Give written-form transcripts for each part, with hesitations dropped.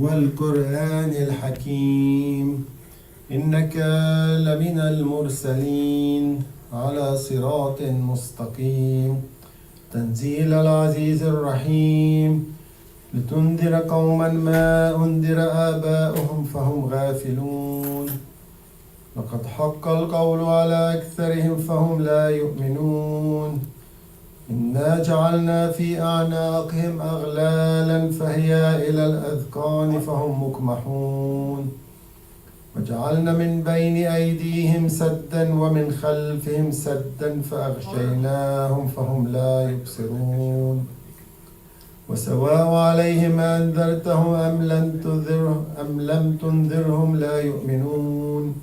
والقرآن الحكيم إنك لمن المرسلين على صراط مستقيم تنزيل العزيز الرحيم لتنذر قوما ما أنذر آباؤهم فهم غافلون لقد حق القول على أكثرهم فهم لا يؤمنون إنا جعلنا في أعناقهم أغلالا فهي إلى الأذقان فهم مقمحون وجعلنا من بين أيديهم سدا ومن خلفهم سدا فأغشيناهم فهم لا يبصرون وسواء عليهم أنذرتهم أم لم تنذرهم لا يؤمنون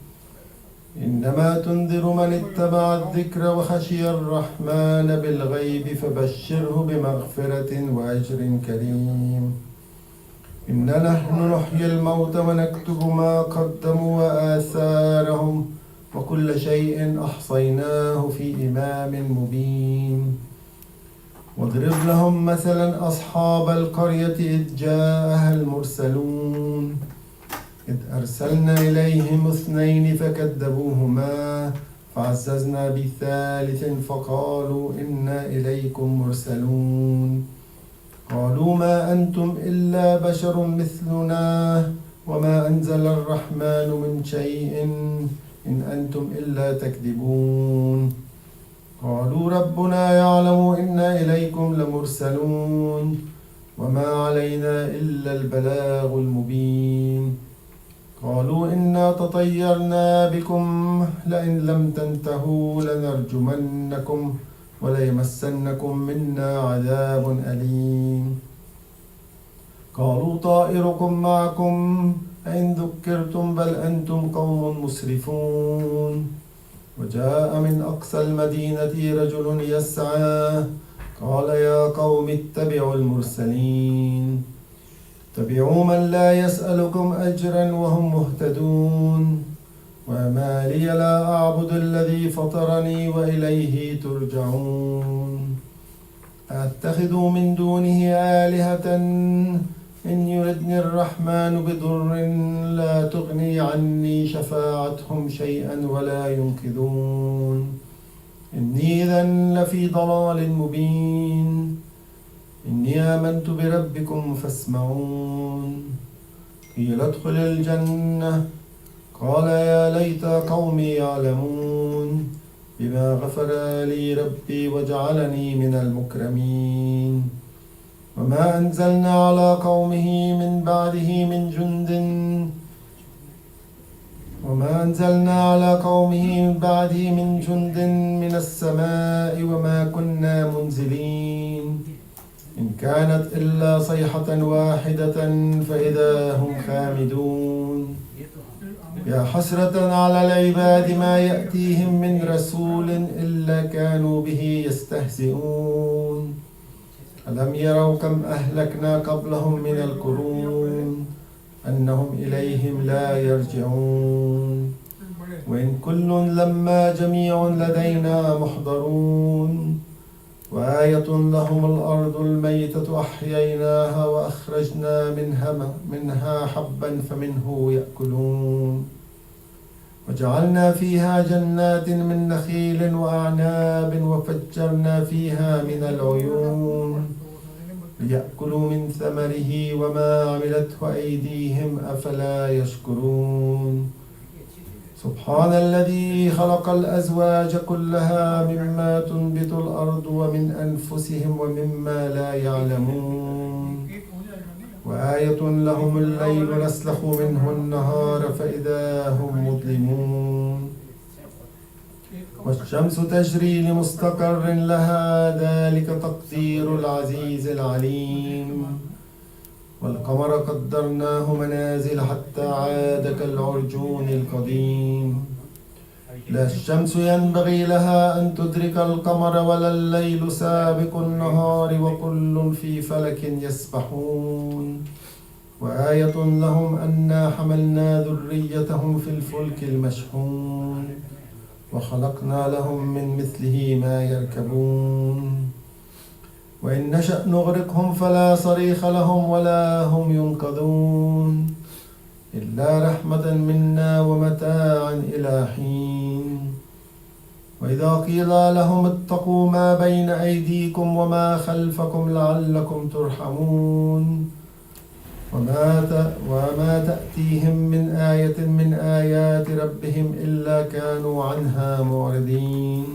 إنما تنذر من اتبع الذكر وخشي الرحمن بالغيب فبشره بمغفرة وأجر كريم إنا نحن نحيي الموتى ونكتب ما قدموا وآثارهم وكل شيء أحصيناه في إمام مبين واضرب لهم مثلا أصحاب القرية إذ جاءها المرسلون إذ أرسلنا إليهم 2 فكذبوهما فعززنا بثالث فقالوا إنا إليكم مرسلون قالوا ما أنتم إلا بشر مثلنا وما أنزل الرحمن من شيء إن أنتم إلا تكذبون قالوا ربنا يعلم إنا إليكم لمرسلون وما علينا إلا البلاغ المبين قالوا إنا تطيرنا بكم لئن لم تنتهوا لنرجمنكم وليمسنكم منا عذاب أليم قالوا طائركم معكم أئن ذكرتم بل أنتم قوم مسرفون وجاء من أقصى المدينة رجل يسعى قال يا قوم اتبعوا المرسلين اتبعوا من لا يسألكم أجرا وهم مهتدون وما لي لا أعبد الذي فطرني وإليه ترجعون أتخذ من دونه آلهة إن يردني الرحمن بضر لا تغني عني شفاعتهم شيئا ولا ينقذون إني إذا لفي ضلال مبين إني آمنت بربكم فاسمعون قيل ادخل الجنة قال يا ليت قومي يعلمون بما غفر لي ربي وجعلني من المكرمين وما أنزلنا على قومه من بعده من جند من السماء وما كنا منزلين إن كانت إلا صيحة واحدة فإذا هم خامدون يا حسرة على العباد ما يأتيهم من رسول إلا كانوا به يستهزئون ألم يروا كم أهلكنا قبلهم من القرون أنهم إليهم لا يرجعون وإن كل لما جميع لدينا محضرون وآية لهم الأرض الميتة أحييناها وأخرجنا منها حبا فمنه يأكلون وجعلنا فيها جنات من نخيل وأعناب وفجرنا فيها من العيون ليأكلوا من ثمره وما عملته أيديهم أفلا يشكرون سبحان الذي خلق الأزواج كلها مما تنبت الأرض ومن أنفسهم ومما لا يعلمون وآية لهم الليل نسلخ منه النهار فإذا هم مظلمون والشمس تجري لمستقر لها ذلك تقدير العزيز العليم والقمر قدرناه منازل حتى عاد كالعرجون القديم لا الشمس ينبغي لها أن تدرك القمر ولا الليل سابق النهار وكل في فلك يسبحون وآية لهم أنا حملنا ذريتهم في الفلك المشحون وخلقنا لهم من مثله ما يركبون وإن نشأ نغرقهم فلا صريخ لهم ولا هم ينقذون إلا رحمة منا ومتاعا إلى حين. وإذا قيل لهم اتقوا ما بين أيديكم وما خلفكم لعلكم ترحمون وما تأتيهم من آية من آيات ربهم إلا كانوا عنها معرضين.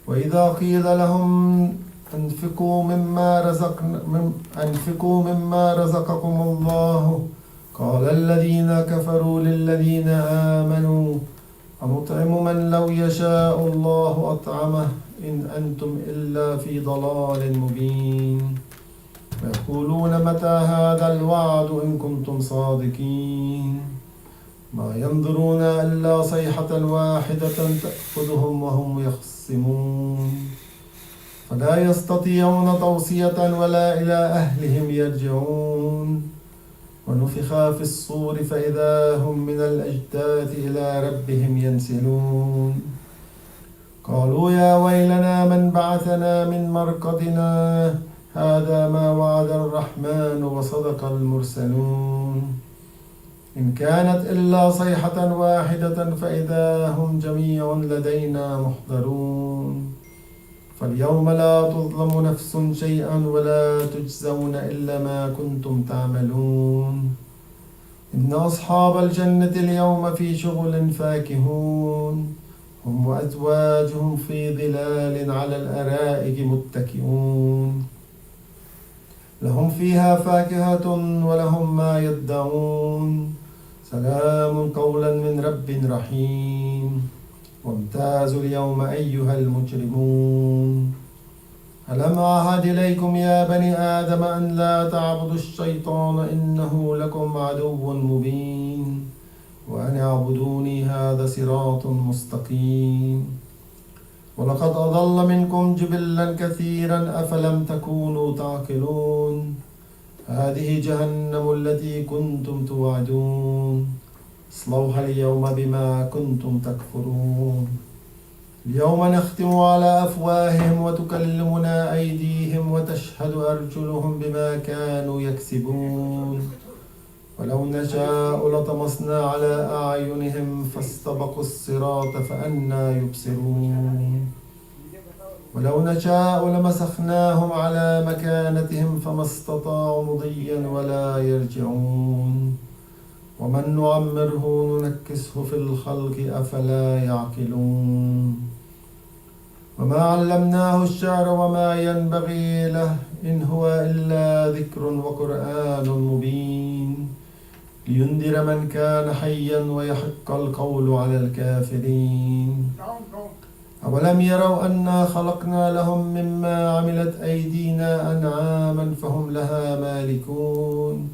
وإذا قيل لهم أنفقوا مما رزقكم الله قال الذين كفروا للذين آمنوا أنطعم من لو يشاء الله أطعمه إن أنتم إلا في ضلال مبين. ويقولون متى هذا الوعد إن كنتم صادقين ما ينظرون إلا صيحة واحدة تأخذهم وهم يخصمون فلا يستطيعون توصية ولا إلى أهلهم يرجعون. ونفخ في الصور فإذا هم من الأجداث إلى ربهم ينسلون. قالوا يا ويلنا من بعثنا من مرقدنا هذا ما وعد الرحمن وصدق المرسلون. إن كانت إلا صيحة واحدة فإذا هم جميع لدينا محضرون. فاليوم لا تظلم نفس شيئا ولا تجزون إلا ما كنتم تعملون. إن أصحاب الجنة اليوم في شغل فاكهون هم وأزواجهم في ظلال على الأرائك متكئون لهم فيها فاكهة ولهم ما يدعون سلام قولا من رب رحيم. وامتازوا اليوم أيها المجرمون. ألم أعهد إليكم يا بني آدم أن لا تعبدوا الشيطان إنه لكم عدو مبين وأن اعبدوني هذا صراط مستقيم. ولقد أضل منكم جبلا كثيرا أفلم تكونوا تعقلون. هذه جهنم التي كنتم توعدون اصلوها اليوم بما كنتم تكفرون. اليوم نختم على أفواههم وتكلمنا أيديهم وتشهد أرجلهم بما كانوا يكسبون. ولو نشاء لطمسنا على أعينهم فاستبقوا الصراط فأنى يبصرون. ولو نشاء لمسخناهم على مكانتهم فما استطاعوا مضيا ولا يرجعون. ومن نعمره ننكسه في الخلق أفلا يعقلون. وما علمناه الشعر وما ينبغي له إن هو إلا ذكر وقرآن مبين لينذر من كان حيا ويحق القول على الكافرين. أولم يروا أنا خلقنا لهم مما عملت أيدينا أنعاما فهم لها مالكون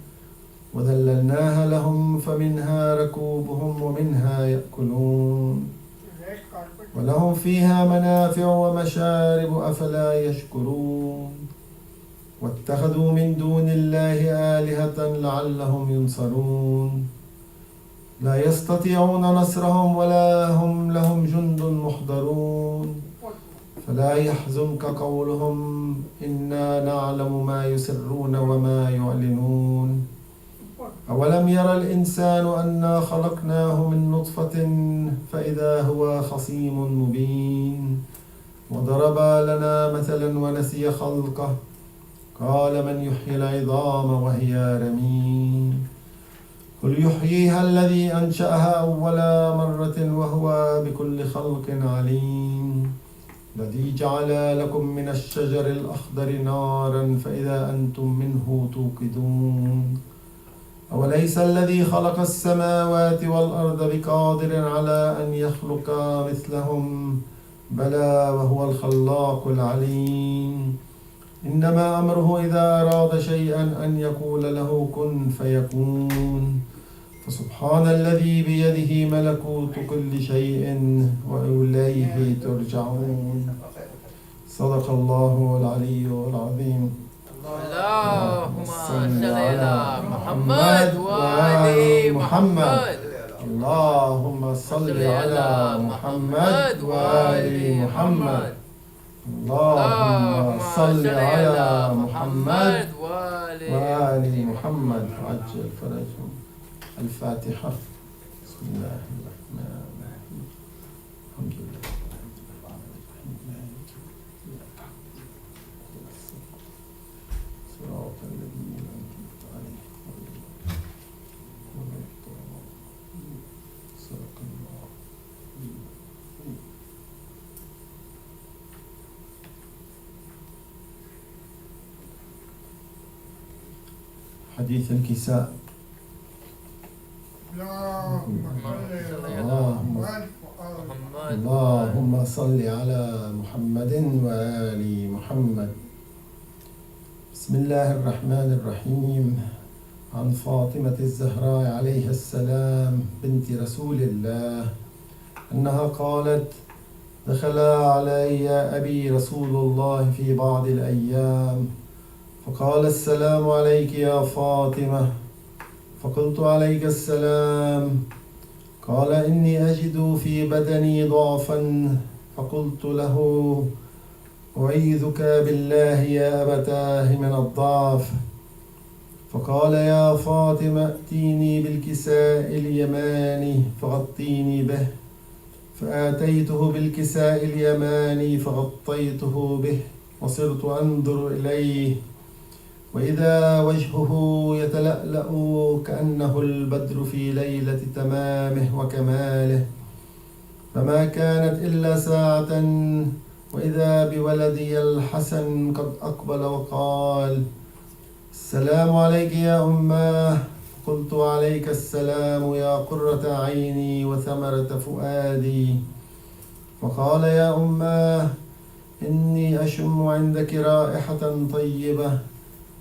وذللناها لهم فمنها ركوبهم ومنها يأكلون ولهم فيها منافع ومشارب أفلا يشكرون. واتخذوا من دون الله آلهة لعلهم ينصرون. لا يستطيعون نصرهم ولا هم لهم جند محضرون. فلا يحزنك قولهم إنا نعلم ما يسرون وما يعلنون. أولم ير الإنسان أنا خلقناه من نطفة فإذا هو خصيم مبين وضرب لنا مثلا ونسي خلقه قال من يحيي العظام وهي رميم قل يحييها الذي أنشأها أول مرة وهو بكل خلق عليم. الذي جعل لكم من الشجر الأخضر نارا فإذا أنتم منه توقدون. أوليس الذي خلق السماوات والأرض بقادر على أن يخلق مثلهم بلى وهو الخلاق العليم. إنما أمره إذا أراد شيئا أن يقول له كن فيكون. فسبحان الذي بيده ملكوت كل شيء وإليه ترجعون. صدق الله العلي العظيم. اللهم صل على محمد وآل محمد. اللهم صل على محمد وآل محمد. اللهم صل على محمد وآل محمد محمد وعجل فرجهم. الفاتحة. بسم الله الرحمن الرحيم. الحمد لله صراط الذين أنعمت عليهم غير المغضوب عليهم. صدق الله. حديث الكساء. اللهم صل على محمد وآل محمد. بسم الله الرحمن الرحيم. عن فاطمة الزهراء عليها السلام بنت رسول الله أنها قالت: دخل علي أبي رسول الله في بعض الأيام فقال: السلام عليك يا فاطمة. فقلت: عليك السلام. قال: إني أجد في بدني ضعفا. فقلت له: أعيذك بالله يا أبتاه من الضعف. فقال: يا فاطمة ائتيني بالكساء اليماني فغطيني به. فآتيته بالكساء اليماني فغطيته به وصرت أنظر إليه وإذا وجهه يتلألأ كأنه البدر في ليلة تمامه وكماله. فما كانت إلا ساعة وإذا بولدي الحسن قد أقبل وقال: السلام عليك يا أماه. قلت: عليك السلام يا قرة عيني وثمرة فؤادي. فقال: يا أماه، إني أشم عندك رائحة طيبة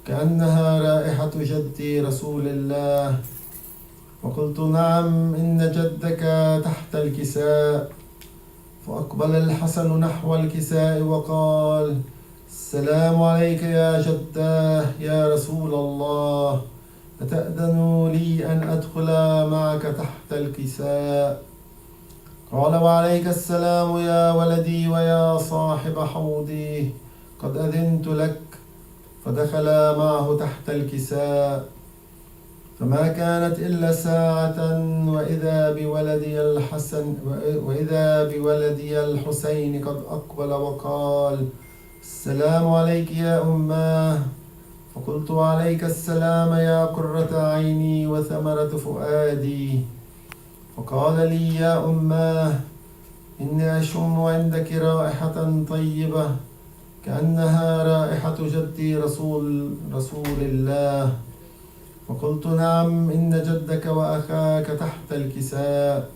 كأنها رائحة جدي رسول الله. وقلت: نعم، إن جدك تحت الكساء. فأقبل الحسن نحو الكساء وقال: السلام عليك يا جداه يا رسول الله، أتأذن لي أن أدخل معك تحت الكساء؟ قال: وعليك السلام يا ولدي ويا صاحب حوضي، قد أذنت لك. فدخل معه تحت الكساء. فما كانت إلا ساعة وإذا بولدي الحسين قد أقبل وقال: السلام عليك يا أماه. فقلت: عليك السلام يا قرة عيني وثمرة فؤادي. فقال لي: يا أماه، إني أشم عندك رائحة طيبة كأنها رائحة جدي رسول الله. فقلت: نعم، إن جدك وأخاك تحت الكساء.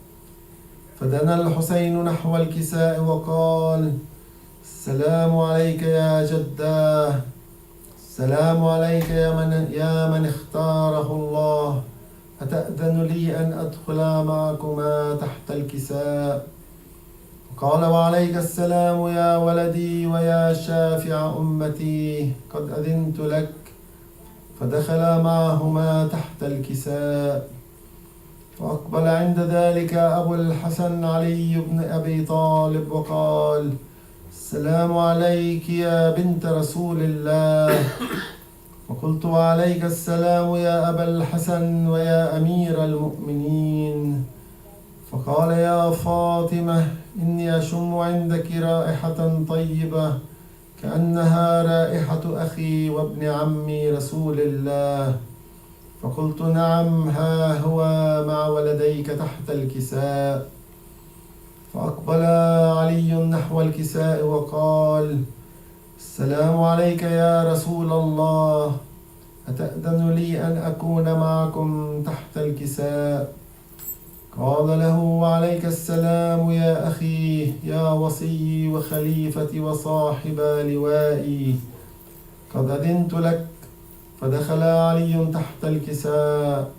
فدنا الحسين نحو الكساء وقال: السلام عليك يا جداه. السلام عليك يا من اختاره الله، أتأذن لي أن أدخل معكما تحت الكساء؟ قال: وعليك السلام يا ولدي ويا شافع أمتي، قد أذنت لك. فدخل معهما تحت الكساء. فأقبل عند ذلك أبو الحسن علي بن أبي طالب وقال: السلام عليك يا بنت رسول الله. وقلت: وعليك السلام يا أبا الحسن ويا أمير المؤمنين. فقال: يا فاطمة، إني أشم عندك رائحة طيبة كأنها رائحة أخي وابن عمي رسول الله. فقلت: نعم، ها هو مع ولديك تحت الكساء. فأقبل علي نحو الكساء وقال: السلام عليك يا رسول الله، أتأذن لي أن أكون معكم تحت الكساء؟ قال له: وعليك السلام يا أخي، يا وصي وخليفتي وصاحب لوائي، قد أذنت لك. فدخل علي تحت الكساء.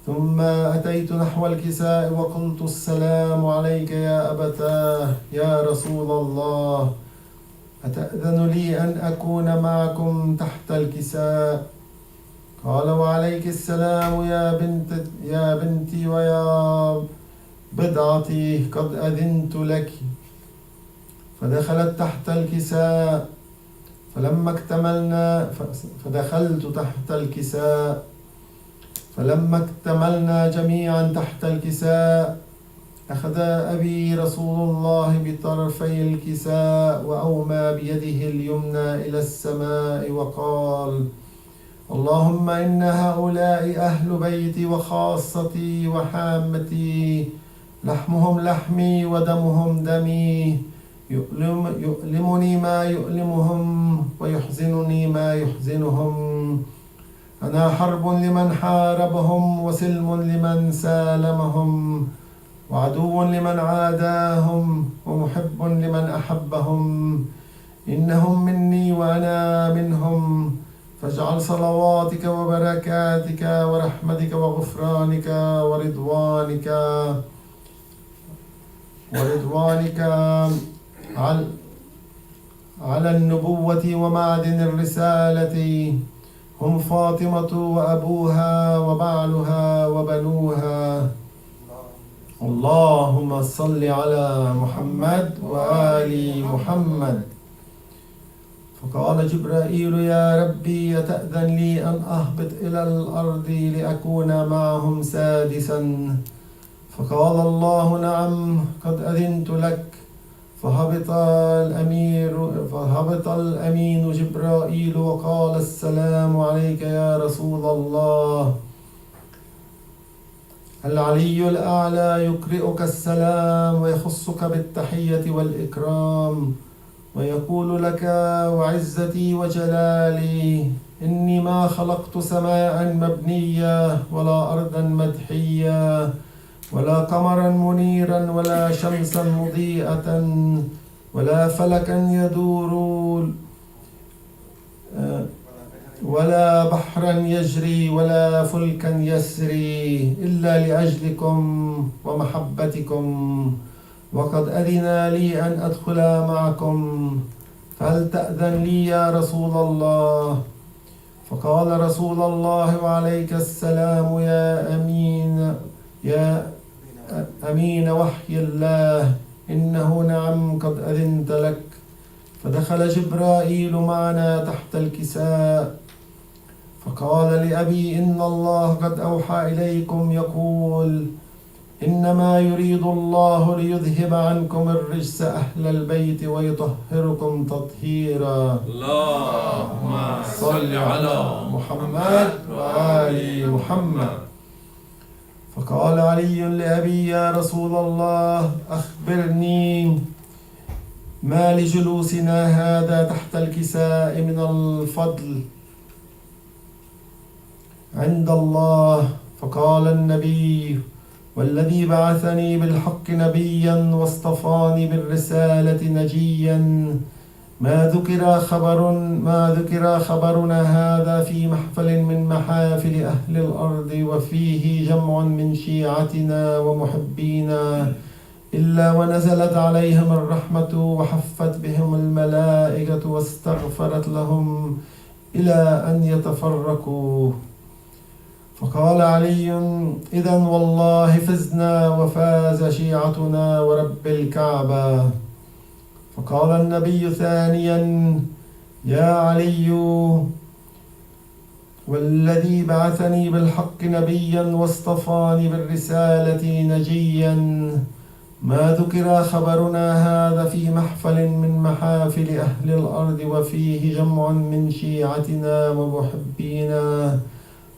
ثم أتيت نحو الكساء وقلت: السلام عليك يا أبتاه يا رسول الله، أتأذن لي أن أكون معكم تحت الكساء؟ قال: وعليك السلام يا بنتي ويا بضعتي، قد أذنت لك. فدخلت تحت الكساء فلما اكتملنا فدخلت تحت الكساء فلما اكتملنا جميعا تحت الكساء أخذ أبي رسول الله بطرفي الكساء وأومى بيده اليمنى إلى السماء وقال: اللهم إن هؤلاء أهل بيتي وخاصتي وحامتي، لحمهم لحمي ودمهم دمي، يؤلمني ما يؤلمهم ويحزنني ما يحزنهم. أنا حرب لمن حاربهم وسلم لمن سالمهم، وعدو لمن عاداهم ومحب لمن أحبهم. إنهم مني وأنا منهم، فاجعل صلواتك وبركاتك ورحمتك وغفرانك ورضوانك على النبوة ومعدن الرسالة، هم فاطمة وأبوها وبعلها وبنوها. اللهم صل على محمد وآل محمد. فقال جبرائيل: يا ربي، أتأذن لي أن أهبط إلى الأرض لأكون معهم سادسا؟ فقال الله: نعم، قد أذنت لك. فهبط الأمين جبرائيل وقال: السلام عليك يا رسول الله. العلي الأعلى يقرئك السلام ويخصك بالتحية والإكرام، ويقول لك: وعزتي وجلالي إني ما خلقت سماء مبنية ولا أرضا مدحية ولا قمرا منيرا ولا شمسا مضيئة ولا فلكا يدور ولا بحرا يجري ولا فلكا يسري إلا لأجلكم ومحبتكم، وقد أذن لي أن أدخل معكم، فهل تأذن لي يا رسول الله؟ فقال رسول الله وعليك السلام: يا أمين وحي الله، إنه نعم قد أذنت لك. فدخل جبرائيل معنا تحت الكساء، فقال لأبي: إن الله قد أوحى إليكم يقول: إنما يريد الله ليذهب عنكم الرجس أهل البيت ويطهركم تطهيرا. اللهم صل على محمد وآل محمد. فقال علي لأبي: يا رسول الله، أخبرني ما لجلوسنا هذا تحت الكساء من الفضل عند الله. فقال النبي: والذي بعثني بالحق نبيا واصطفاني بالرسالة نجيا، ما ذكر خبرنا هذا في محفل من محافل أهل الأرض وفيه جمع من شيعتنا ومحبينا إلا ونزلت عليهم الرحمة وحفت بهم الملائكة واستغفرت لهم إلى أن يتفرقوا. فقال علي: إذن والله فزنا وفاز شيعتنا ورب الكعبة. فقال النبي ثانيا: يا علي، والذي بعثني بالحق نبيا واصطفاني بالرسالة نجيا، ما ذكر خبرنا هذا في محفل من محافل أهل الأرض وفيه جمع من شيعتنا ومحبينا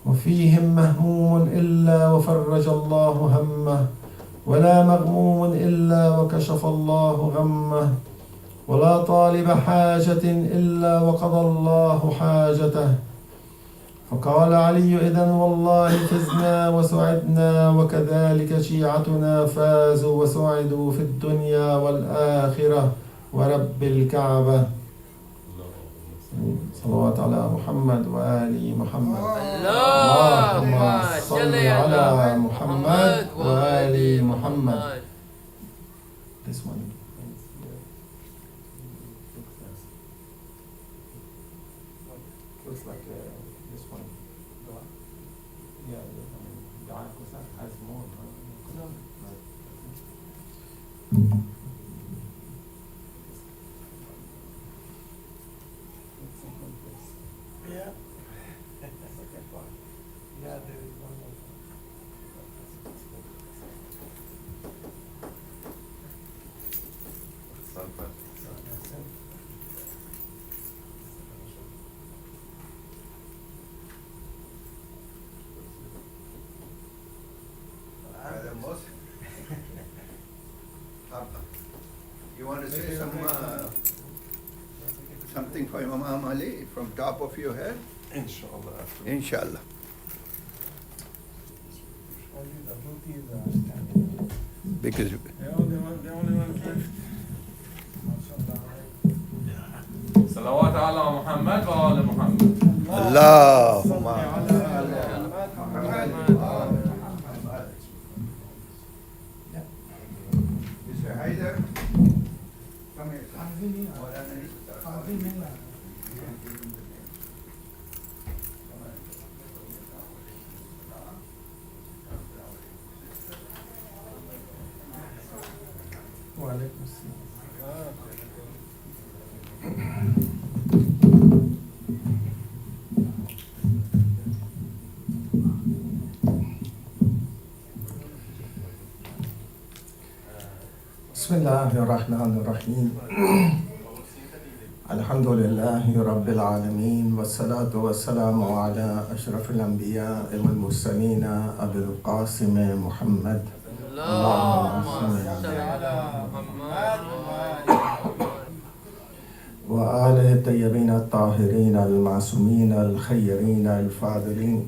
وفيهم مهموم إلا وفرج الله همه، ولا مغموم إلا وكشف الله غمه، ولا طالب حاجة إلا وقضى الله حاجته. فقال علي: إذن والله فزنا وسعدنا، وكذلك شيعتنا فازوا وسعدوا في الدنيا والآخرة ورب الكعبة. صلوات على محمد وآل محمد. اللهم صل على محمد وآل محمد. This one. Looks like this one. Yeah, the Arcosat has more. something for Imam Ali from top of your head? Inshallah. Inshallah. Because The only one left. صلوات على محمد وآل محمد. Allahumma. Mr. Haider, come here. وعليكم السلام. بسم الله الرحمن الرحيم. الحمد لله رب العالمين والصلاة والسلام على أشرف الأنبياء والمرسلين أبي القاسم محمد. اللهم صل على محمد وآله الطيبين الطاهرين المعصومين الخيرين الفاضلين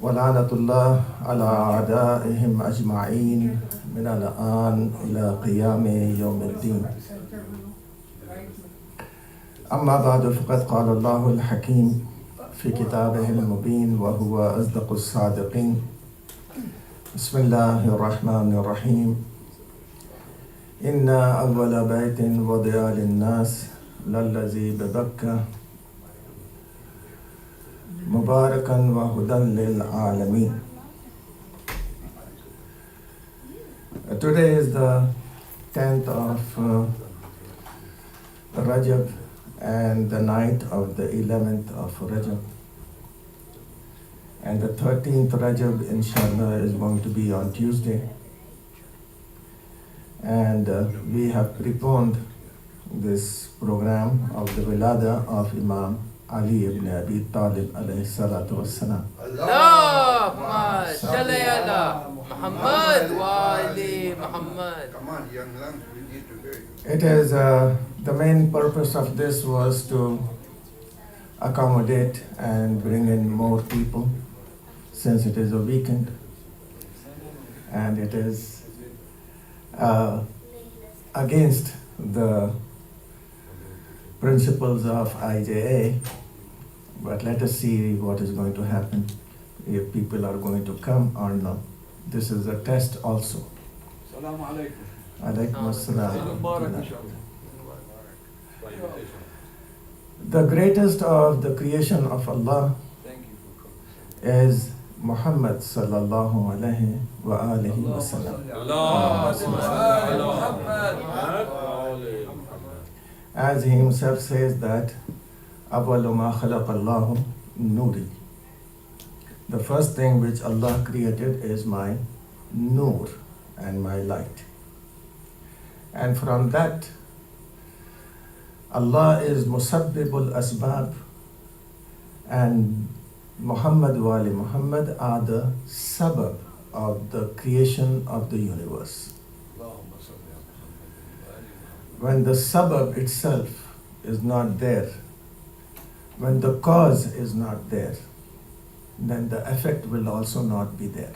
ولعنة الله على أعدائهم أجمعين من الآن إلى قيام يوم الدين. أما بعد فقد قال الله الحكيم في كتابه المبين وهو أصدق الصادقين. بسم الله الرحمن الرحيم. إن أول بيت وضع للناس للذي ببكة مباركا وهدى للعالمين. Today is the 10th of Rajab and the night of the 11th of Rajab. And the 13th Rajab, inshallah, is going to be on Tuesday. And we have preponed this program of the Wiladat of Imam Ali ibn Abi Talib alayhi salatu wassalam. اللهم صل على محمد وآل محمد. Come on, young lungs, we need to hear you. It is the main purpose of this was to accommodate and bring in more people since it is a weekend and it is against the principles of IJA, but let us see what is going to happen, if people are going to come or not. This is a test also. Assalamu alaikum. Alaikum assalam. Mubarak inshallah. The greatest of the creation of Allah Thank you for coming. is Muhammad sallallahu alayhi wa alihi wa sallam. اللهم صل على محمد وآل محمد. As he himself says that أول ما خلق الله نوري. The first thing which Allah created is my nur and my light. And from that, Allah is Musabbibul Asbab and Muhammad wa Ali Muhammad are the sabab of the creation of the universe. اللهم صل على محمد وآل محمد. When the sabab itself is not there, when the cause is not there, then the effect will also not be there.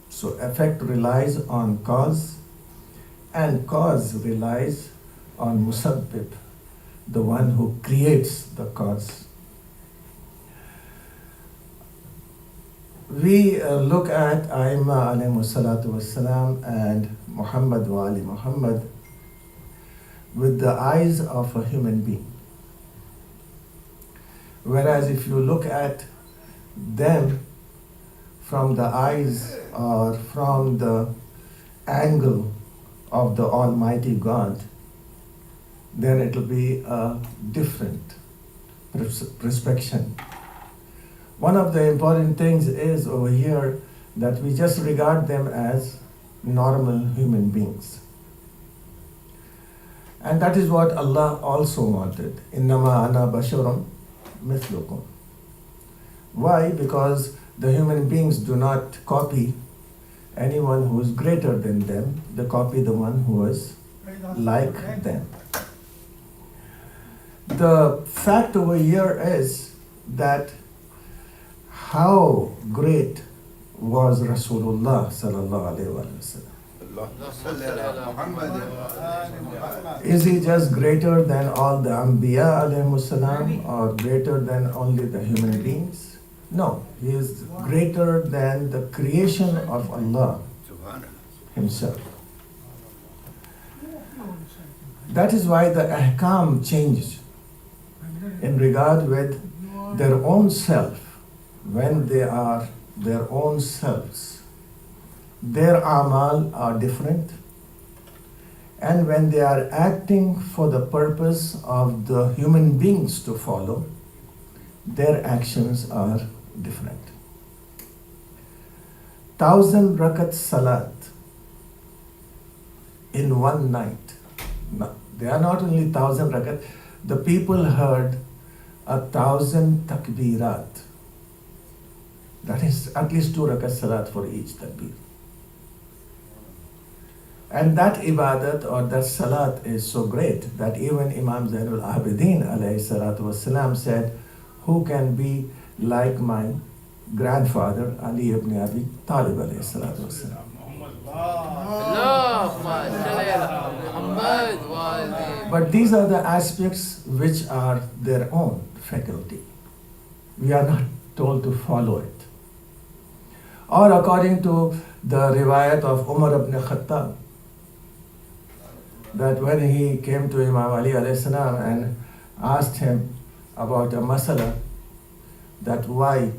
So effect relies on cause and cause relies on musabbib, the one who creates the cause. We look at Aimma alayhi salatu wassalam and Muhammad wa Ali Muhammad with the eyes of a human being. Whereas if you look at them from the eyes or from the angle of the Almighty God, then it will be a different perspective. One of the important things is over here that we just regard them as normal human beings. And that is what Allah also wanted. Innama ana basharum mithlukum. Why? Because the human beings do not copy anyone who is greater than them. They copy the one who is like them. The the fact over here is that how great was Rasulullah sallallahu alaihi wasallam. اللهم صل على محمد Is he just greater than all the Anbiya alayhimus salam or greater than only the human beings? No, he is greater than the creation of Allah Subhanallah. himself. That is why the ahkam change in regard with their own self. When they are their own selves, their amal are different. And when they are acting for the purpose of the human beings to follow, their actions are different. 1,000 rakat salat in one night. No, they are not only 1,000 rakat. The people heard 1,000 takbirat. That is at least 2 rakat salat for each takbir. And that ibadat or that salat is so great that even Imam Zainul Abidin alayhi salatu wasalam said, who can be like my grandfather Ali ibn Abi Talib alayhi salatu wasalam. Allahumma salli ala Muhammad wa ali. But these are the aspects which are their own faculty. We are not told to follow it. Or according to the riwayat of Umar ibn Khattab, that when he came to Imam Ali alayhi salam and asked him about a masala, that why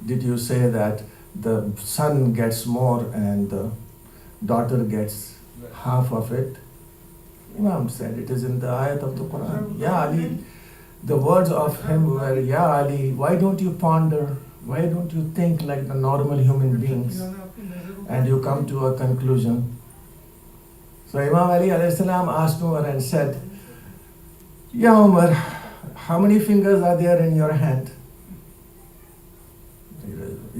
did you say that the son gets more and the daughter gets half of it? Imam said, it is in the ayat of the Quran. Ya Ali, the words of him were, Ya Ali, why don't you ponder? Why don't you think like the normal human beings? And you come to a conclusion. So Imam Ali alayhi salam asked Umar and said, Ya Umar, how many fingers are there in your hand? He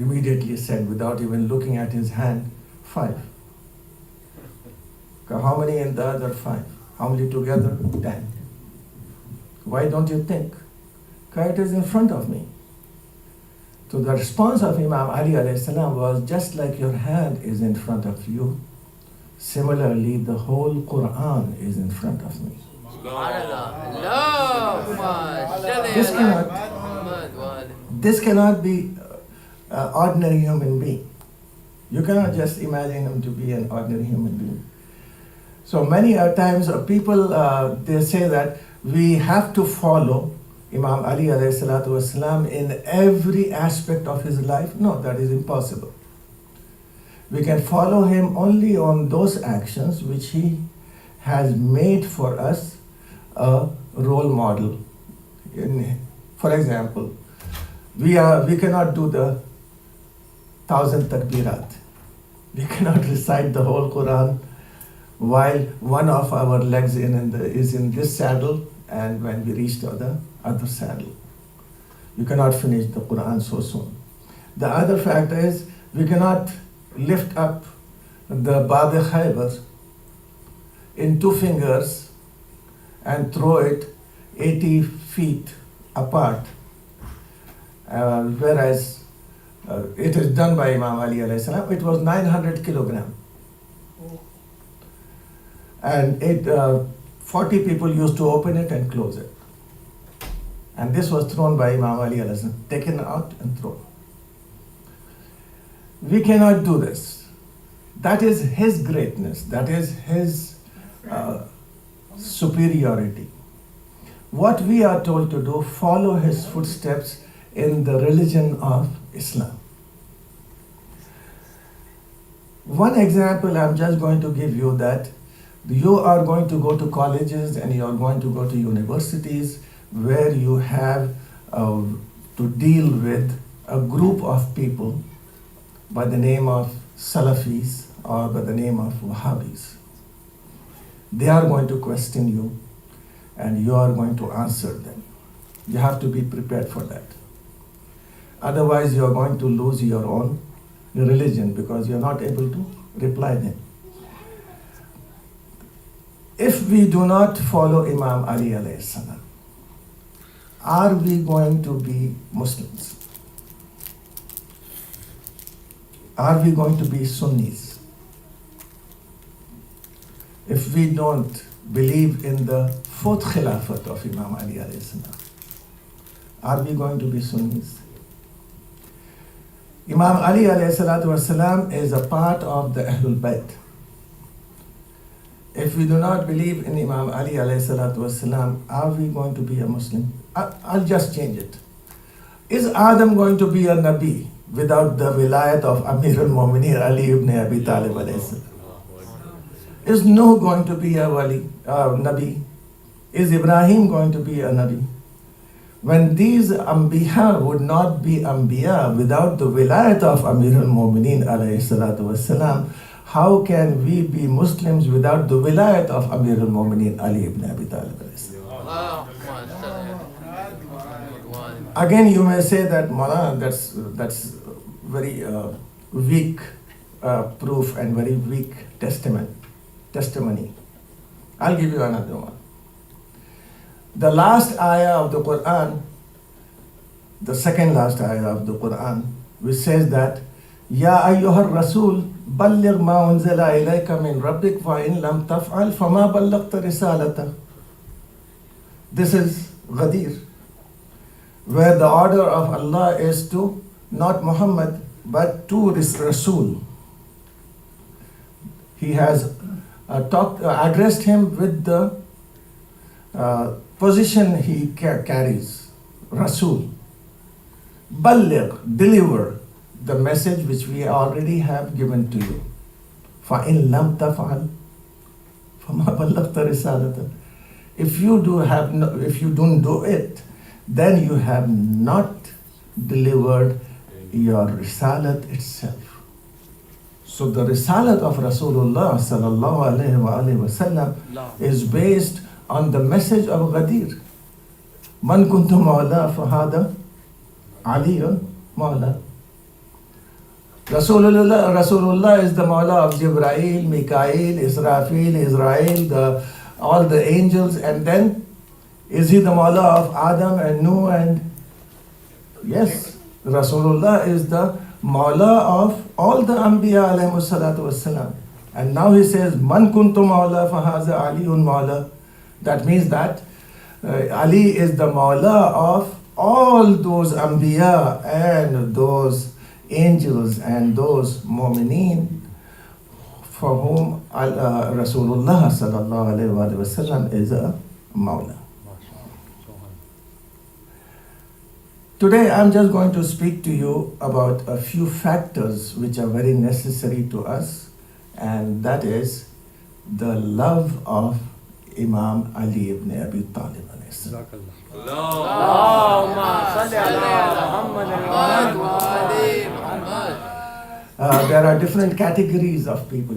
immediately said, without even looking at his hand, 5. How many in the other 5? How many together? 10. Why don't you think? It is in front of me. So the response of Imam Ali alayhi salam was, just like your hand is in front of you, similarly the whole Quran is in front of me. Subhanallah. Allahumma salli This ala cannot- Muhammad wa ali. This cannot be an ordinary human being. You cannot just imagine him to be an ordinary human being. So many times people, they say that we have to follow Imam Ali alayhi salatu wasalam in every aspect of his life. No, that is impossible. We can follow him only on those actions which he has made for us a role model. For example, we cannot do the 1,000 takbirat. We cannot recite the whole Quran while one of our legs is in this saddle, and when we reach the other saddle. You cannot finish the Quran so soon. The other fact is, we cannot lift up the Bab-e Khaybar in 2 fingers and throw it 80 feet apart, whereas it is done by Imam Ali alayhi salam. It was 900 kilogram. And 40 people used to open it and close it. And this was thrown by Imam Ali alayhi salam, taken out and thrown. We cannot do this. That is his greatness. That is his superiority. What we are told to do, follow his footsteps in the religion of Islam. One example I'm just going to give you, that you are going to go to colleges and you are going to go to universities where you have to deal with a group of people by the name of Salafis or by the name of Wahhabis. They are going to question you and you are going to answer them. You have to be prepared for that. Otherwise, you are going to lose your own religion because you are not able to reply them. If we do not follow Imam Ali alayhi salam, are we going to be Muslims? Are we going to be Sunnis? If we don't believe in the fourth Khilafat of Imam Ali alayhi salam, are we going to be Sunnis? Imam Ali alayhi salatu wasalam is a part of the Ahlul Bayt. If we do not believe in Imam Ali alayhi salatu wasalam, are we going to be a Muslim? I'll just change it. Is Adam going to be a Nabi without the wilayat of Amir al-Mu'mineen Ali ibn Abi Talib alayhi salam? Is Nuh going to be a Nabi? Is Ibrahim going to be a Nabi? When these Anbiya would not be Anbiya without the wilayat of Amir al-Mu'mineen alayhi salatu wasalam, how can we be Muslims without the wilayat of Amir al-Mu'mineen Ali ibn Abi Talib alayhi salam? Again, you may say that, Mawlana, that's very weak proof and very weak testimony. I'll give you another one. The last ayah of the Quran, the second last ayah of the Quran, which says that, Ya ayyuhar rasul, balligh ma unzila ilayka min rabbik wa in lam taf'al fama ballaghta risalata. This is Ghadir, where the order of Allah is to not Muhammad but to Rasul. He has addressed him with the position he carries, Rasul. Balligh, deliver the message which we already have given to you. فَإِن لَمْ تَفْعَلْ فَمَا بَلَّغْتَ رِسَالَتَهُ. If you don't do it, then you have not delivered your risalat itself. So the risalat of Rasulullah sallallahu alaihi wasallam is based on the message of Ghadir. Man kuntu mawla fahada Aliyun mawla. Rasulullah is the mawla of Jibrail, Mikail, Israfil, Israel, all the angels, and then is he the mawla of Adam and Nuh and yes, Rasulullah is the mawla of all the Anbiya alayhi salatu wassalam. And now he says, Man kuntu mawla fahaza Aliyun mawla. That means that Ali is the mawla of all those Anbiya and those angels and those mu'mineen for whom Rasulullah sallallahu alayhi wa sallam is a mawla. Today I'm just going to speak to you about a few factors which are very necessary to us, and that is the love of Imam Ali ibn Abi Talib. There are different categories of people,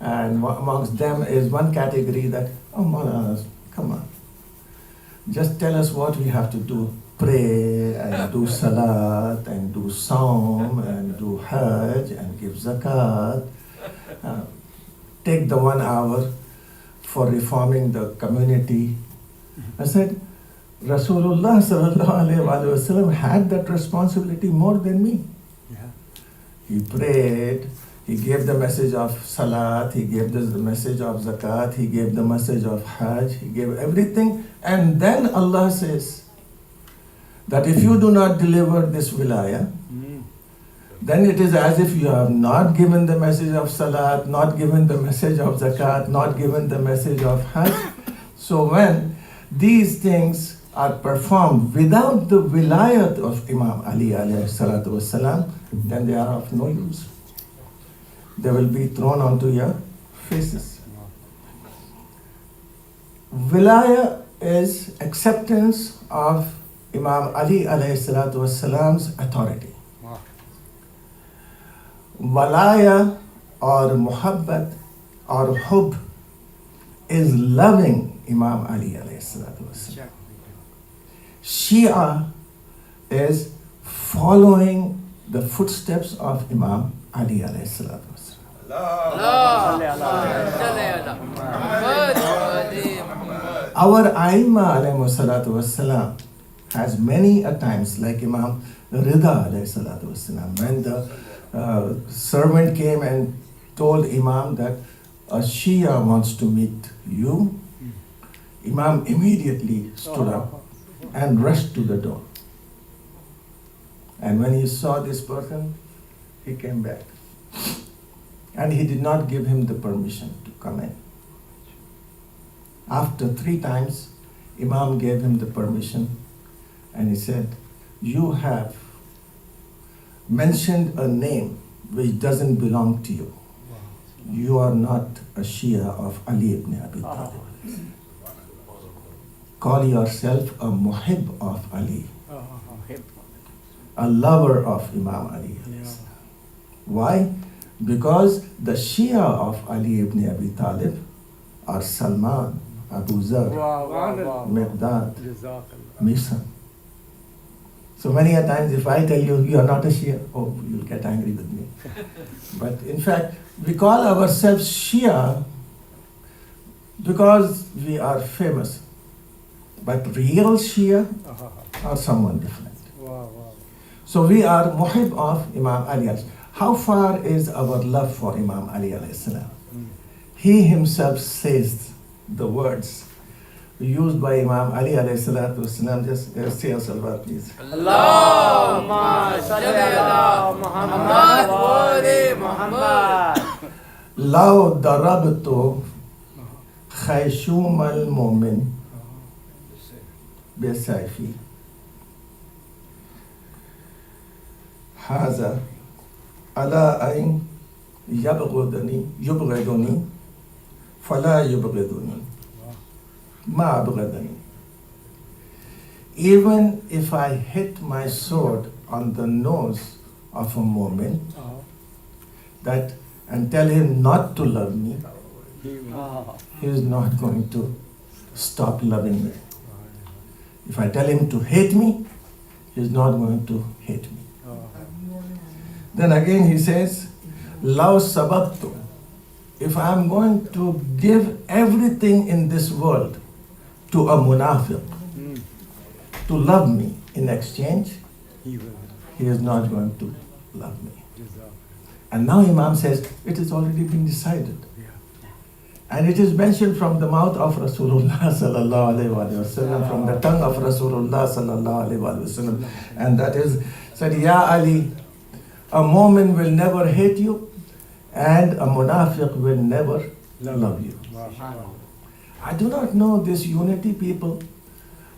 and amongst them is one category that, oh Mawlana, come on, just tell us what we have to do. Pray and do salat and do saum and do hajj and give zakat. Take the 1 hour for reforming the community. I said, Rasulullah sallallahu alaihi wasallam had that responsibility more than me. Yeah. He prayed, he gave the message of salat, he gave the message of zakat, he gave the message of hajj, he gave everything, and then Allah says that if you do not deliver this wilayah, then it is as if you have not given the message of salat, not given the message of zakat, not given the message of hajj. So when these things are performed without the wilayat of Imam Ali alayhi salatu wasalam, then they are of no use. They will be thrown onto your faces. Wilaya is acceptance of Imam Ali alayhi salatu wasalam's authority. Walaya or muhabbat or hub is loving Imam Ali alayhi salatu wasalam. Shia is following the footsteps of Imam Ali alayhi salatu wasalam. Our Aimma alayhi salatu wasalam, has many a times, like Imam Rida alayhi salatu wasalam, when the servant came and told Imam that a Shia wants to meet you, Imam immediately stood up and rushed to the door. And when he saw this person, he came back. And he did not give him the permission to come in. After 3 times, Imam gave him the permission and he said, you have mentioned a name which doesn't belong to you. You are not a Shia of Ali ibn Abi Talib. Call yourself a muhib of Ali, a lover of Imam Ali. Why? Because the Shia of Ali ibn Abi Talib are Salman, Abu Zar, Miqdad, Misan. So many a times if I tell you, you are not a Shia, oh, you'll get angry with me. But in fact, we call ourselves Shia because we are famous. But real Shia are someone different. So we are muhib of Imam Ali. How far is our love for Imam Ali alayhi salam? He himself says the words used by Imam Ali alayhi salatu wasalam. Just say a salawat, please. Allahumma salli ala Muhammad wa ali Muhammad. Law darabtu khayshum al-mu'min bisayfi haza ala ayn yubghiduni fala yubghiduni ma abghadani. Even if I hit my sword on the nose of a mu'min that and tell him not to love me, he is not going to stop loving me. If I tell him to hate me, he is not going to hate me. Then again he says, Law sababtu. If I am going to give everything in this world to a munafiq to love me in exchange, he is not going to love me. And now Imam says, it has already been decided. And it is mentioned from the mouth of Rasulullah sallallahu alayhi wa sallam, from the tongue of Rasulullah sallallahu alayhi wa sallam. And that is, said, Ya Ali, a mu'min will never hate you and a munafiq will never love you. I do not know this unity people,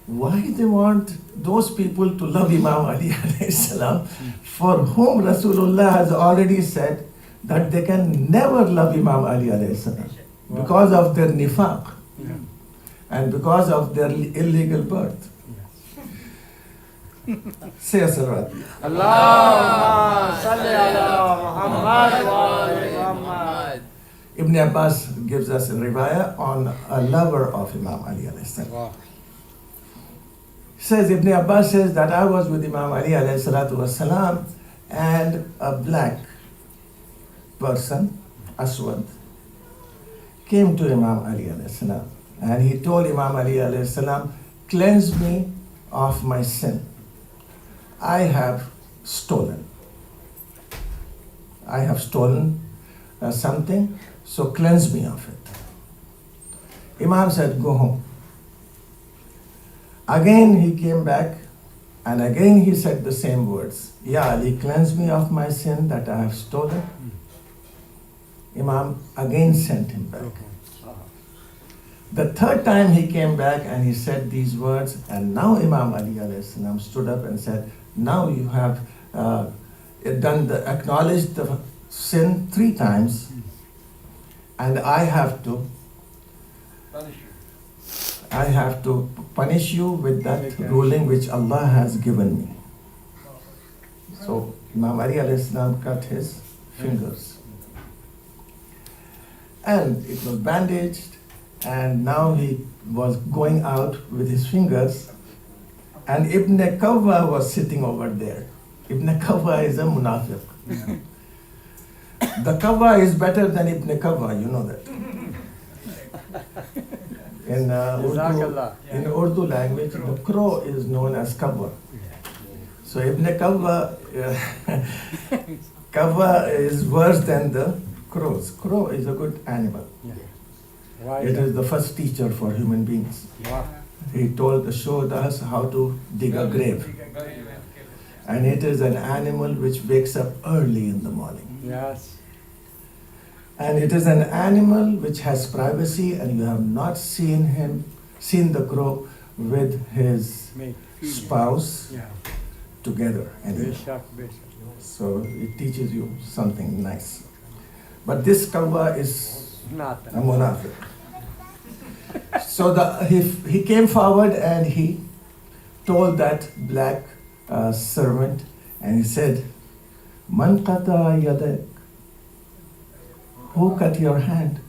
why they want those people to love Imam Ali alayhi salam, for whom Rasulullah has already said that they can never love Imam Ali alayhi salam because of their nifaq and because of their illegal birth. Say a salawat. Allahumma salli ala Muhammad wa ali Muhammad. Ibn Abbas gives us a riwayah on a lover of Imam Ali alayhi salam. Says Ibn Abbas says that I was with Imam Ali alayhi salatu wasalam and a black person, Aswad, came to Imam Ali alayhi salam and he told Imam Ali alayhi salam, cleanse me of my sin. I have stolen. I have stolen something, so cleanse me of it. Imam said, go home. Again he came back and again he said the same words. Ya Ali, cleanse me of my sin that I have stolen. Imam again sent him back. The third time he came back and he said these words, and now Imam Ali alayhi salam stood up and said, now you have acknowledged the sin 3 times and I have to punish you with that ruling which Allah has given me. So Imam Ali alayhi salam cut his fingers. And it was bandaged, and now he was going out with his fingers, and Ibn Kawwa was sitting over there. Ibn Kawwa is a munafiq. The Kawwa is better than Ibn Kawwa, you know that. in Urdu language, the crow is known as kawwa. So Ibn Kawwa, Kawwa is worse than the crows. Crow is a good animal. It is the first teacher for human beings. He showed us how to dig a grave. And it is an animal which wakes up early in the morning. Yes. And it is an animal which has privacy, and you have not seen the crow with his spouse Yeah. together anymore. Bishak. So it teaches you something nice. But this kawwa is Not. a munafiq. So he came forward and he told that black servant, and he said, Man qata yadak? Who cut your hand?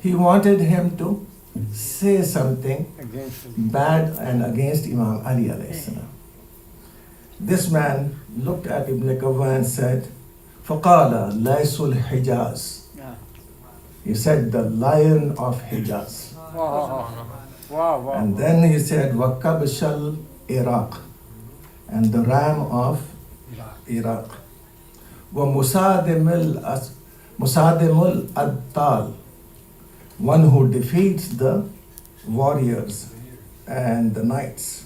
He wanted him to say something Against him. bad and against Imam Ali alayhi salam. This man looked at Ibn Kawwa and said, فَقَالَ لَيْسُ الْحِجَازِ. Yeah. He said, the lion of Hijaz. Wow. And then he said, وَكَبْشَ Iraq, and the ram of Iraq. وَمُسَادِمُ الْأَبْطَالِ, one who defeats the warriors and the knights.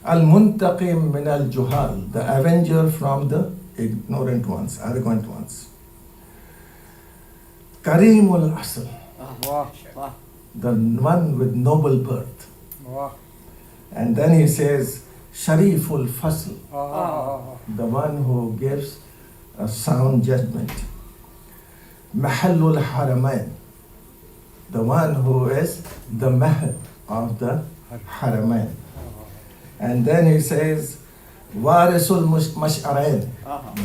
Al-Muntaqim min al-Juhal, the avenger from the ignorant ones, arrogant ones. Kareemul Asl, Wow. the one with noble birth. Wow. And then he says, Shariful Fasl, Oh. the one who gives a sound judgment. Mahallul Haramain, the one who is the mahal of the Haramain. And then he says, Warisul Mash'arain,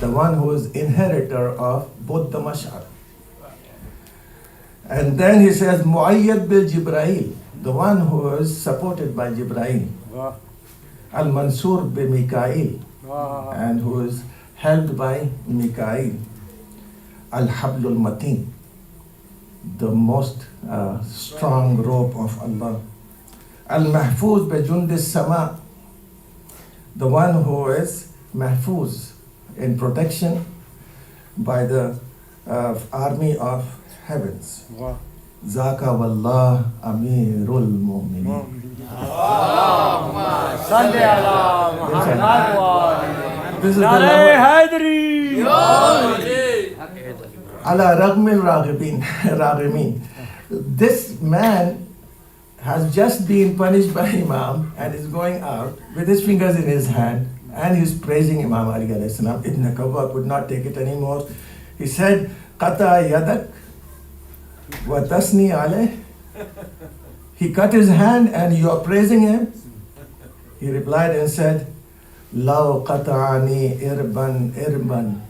the one who is inheritor of both the Mash'ar. And then he says, Mu'ayyad bil Jibrail, the one who is supported by Jibrail. Wow. Al-Mansur bi Mikail, Wow. and who is helped by Mikail. Al-Hablul Mateen, the most strong rope of Allah. Al-Mahfuz bi Jundis Sama, the one who is mahfuz, in protection by the army of heavens. Wow. Zaka wallah amirul mu'minin. Salli ala Muhammad wa This is the Nare level. Haidari. Ala ragmil ragimin. This man has just been punished by Imam and is going out with his fingers in his hand, and he's praising Imam Ali alayhi salam. Ibn Kawwa could not take it anymore. He said, Qata yadak wa tasni alayh. He cut his hand and you are praising him? He replied and said, Law qata'ani irban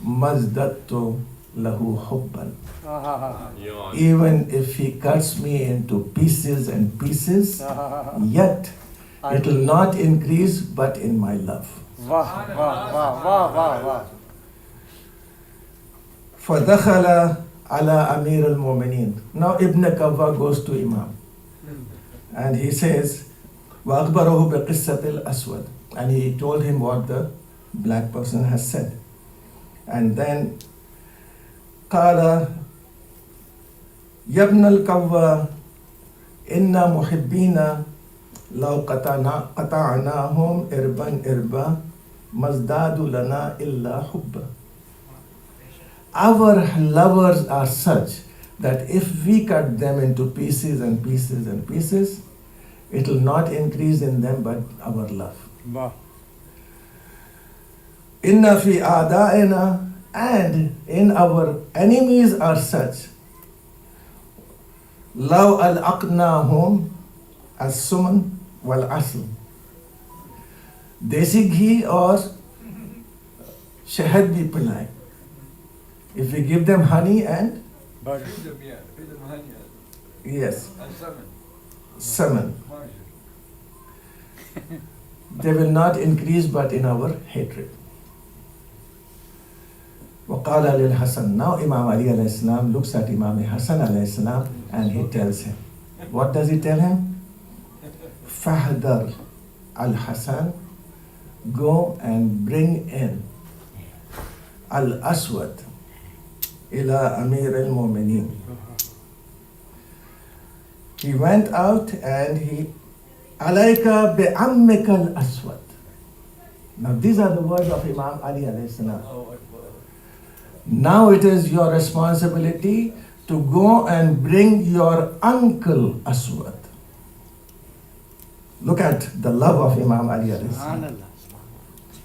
mazdattu lahu hubban. Even if he cuts me into pieces and pieces, yet it will not increase but in my love. Wow. فَدَخَلَ عَلَى أَمِيرِ الْمُؤْمِنِينَ. Now Ibn Kawwa goes to Imam and he says, وَأَخْبَرَهُ بِقِصَّةِ الْأَسْوَدِ, and he told him what the black person has said. And then قال يا ابن الكوّا إنا محبين لو قطعناهم إربا ما ازدادوا لنا إلا حبا. Our lovers are such that if we cut them into pieces and pieces and pieces, it will not increase in them but our love. Inna fi a'da'ina, and in our enemies are such. Law al-aqnahum as-suman wal-asl. Desi ghee or shahad bhi pilai. If we give them honey and yes, saman, they will not increase but in our hatred. وقال للحسن. Now Imam Ali alayhi salam looks at Imam Hassan alayhi salam and he tells him, What does he tell him? Fahdar al-Hasan, go and bring in al-Aswad ila Amir al-Mu'mineen. He went out and he, alayka bi'ammika al-Aswad. Now these are the words of Imam Ali alayhi salam. Now it is your responsibility to go and bring your uncle Aswad. Look at the love of Imam Ali alayhi salam.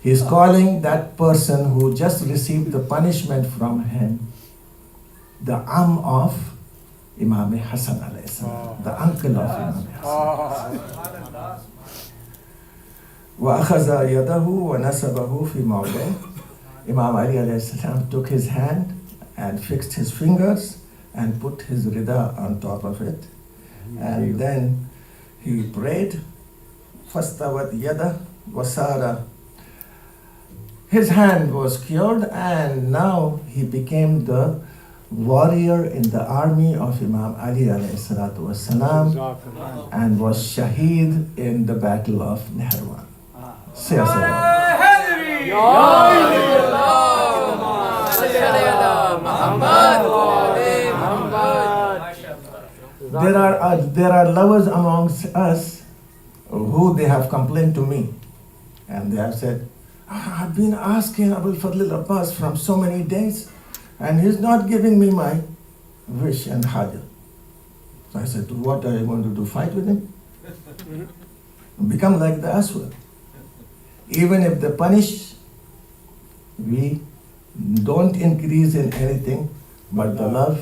He is calling that person who just received the punishment from him the of Imam Hassan alayhi salam, the uncle of Imam Hassan. وَأَخَذَ يَدَهُ وَنَسَبَهُ فِي مَوْضِعِهِ. Imam Ali alayhi salam took his hand and fixed his fingers and put his rida on top of it. And then he prayed, فَاسْتَوَتْ يَدَهُ وَسَارَ. His hand was cured and now he became the warrior in the army of Imam Ali alayhi salatu wasalam and was shaheed in the battle of Nehrawan. Say there are lovers amongst us who they have complained to me and they have said, I've been asking Abul Fadl al-Abbas from so many days and he's not giving me my wish and haja. So I said, what are you going to do, fight with him? Become like the Aswad. Even if they punish, we don't increase in anything but the love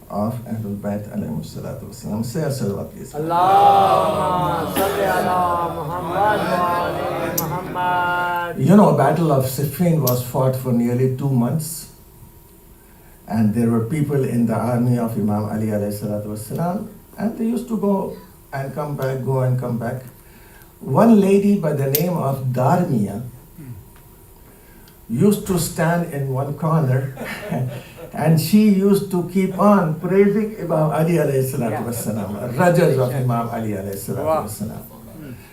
of Ahlul Bayt alayhi salatu wasalam. Say as-salawat please. Allahumma salli ala Muhammad wa ali Muhammad. You know, Battle of Siffin was fought for nearly 2 months. And there were people in the army of Imam Ali alayhi salatu wasalam, and they used to go and come back, go and come back. One lady by the name of Darmiya used to stand in one corner and she used to keep on praising Imam Ali alayhi salatu wasalam, Rajas of Imam Ali alayhi salatu wasalam,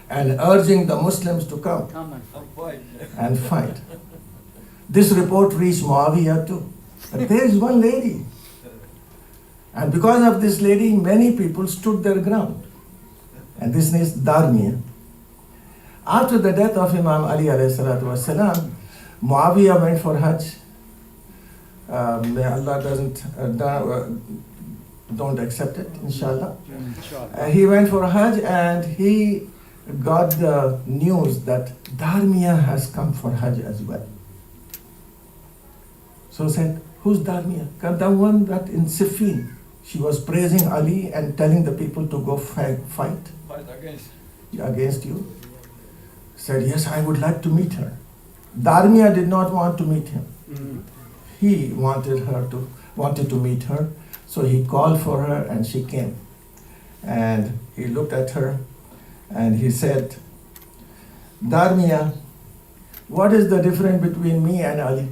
and urging the Muslims to come and fight. This report reached Muawiyah too. But there is one lady. And because of this lady, many people stood their ground. And this is Darmiya. After the death of Imam Ali alayhi salatu wasalam, Muawiyah went for Hajj. May Allah don't accept it, inshallah. He went for Hajj and he got the news that Darmiya has come for Hajj as well. So said, who's Darmiya? The one that in Siffin, she was praising Ali and telling the people to go fight against you. Said, yes, I would like to meet her. Darmiya did not want to meet him. He wanted to meet her. So he called for her and she came. And he looked at her and he said, Darmiya, what is the difference between me and Ali?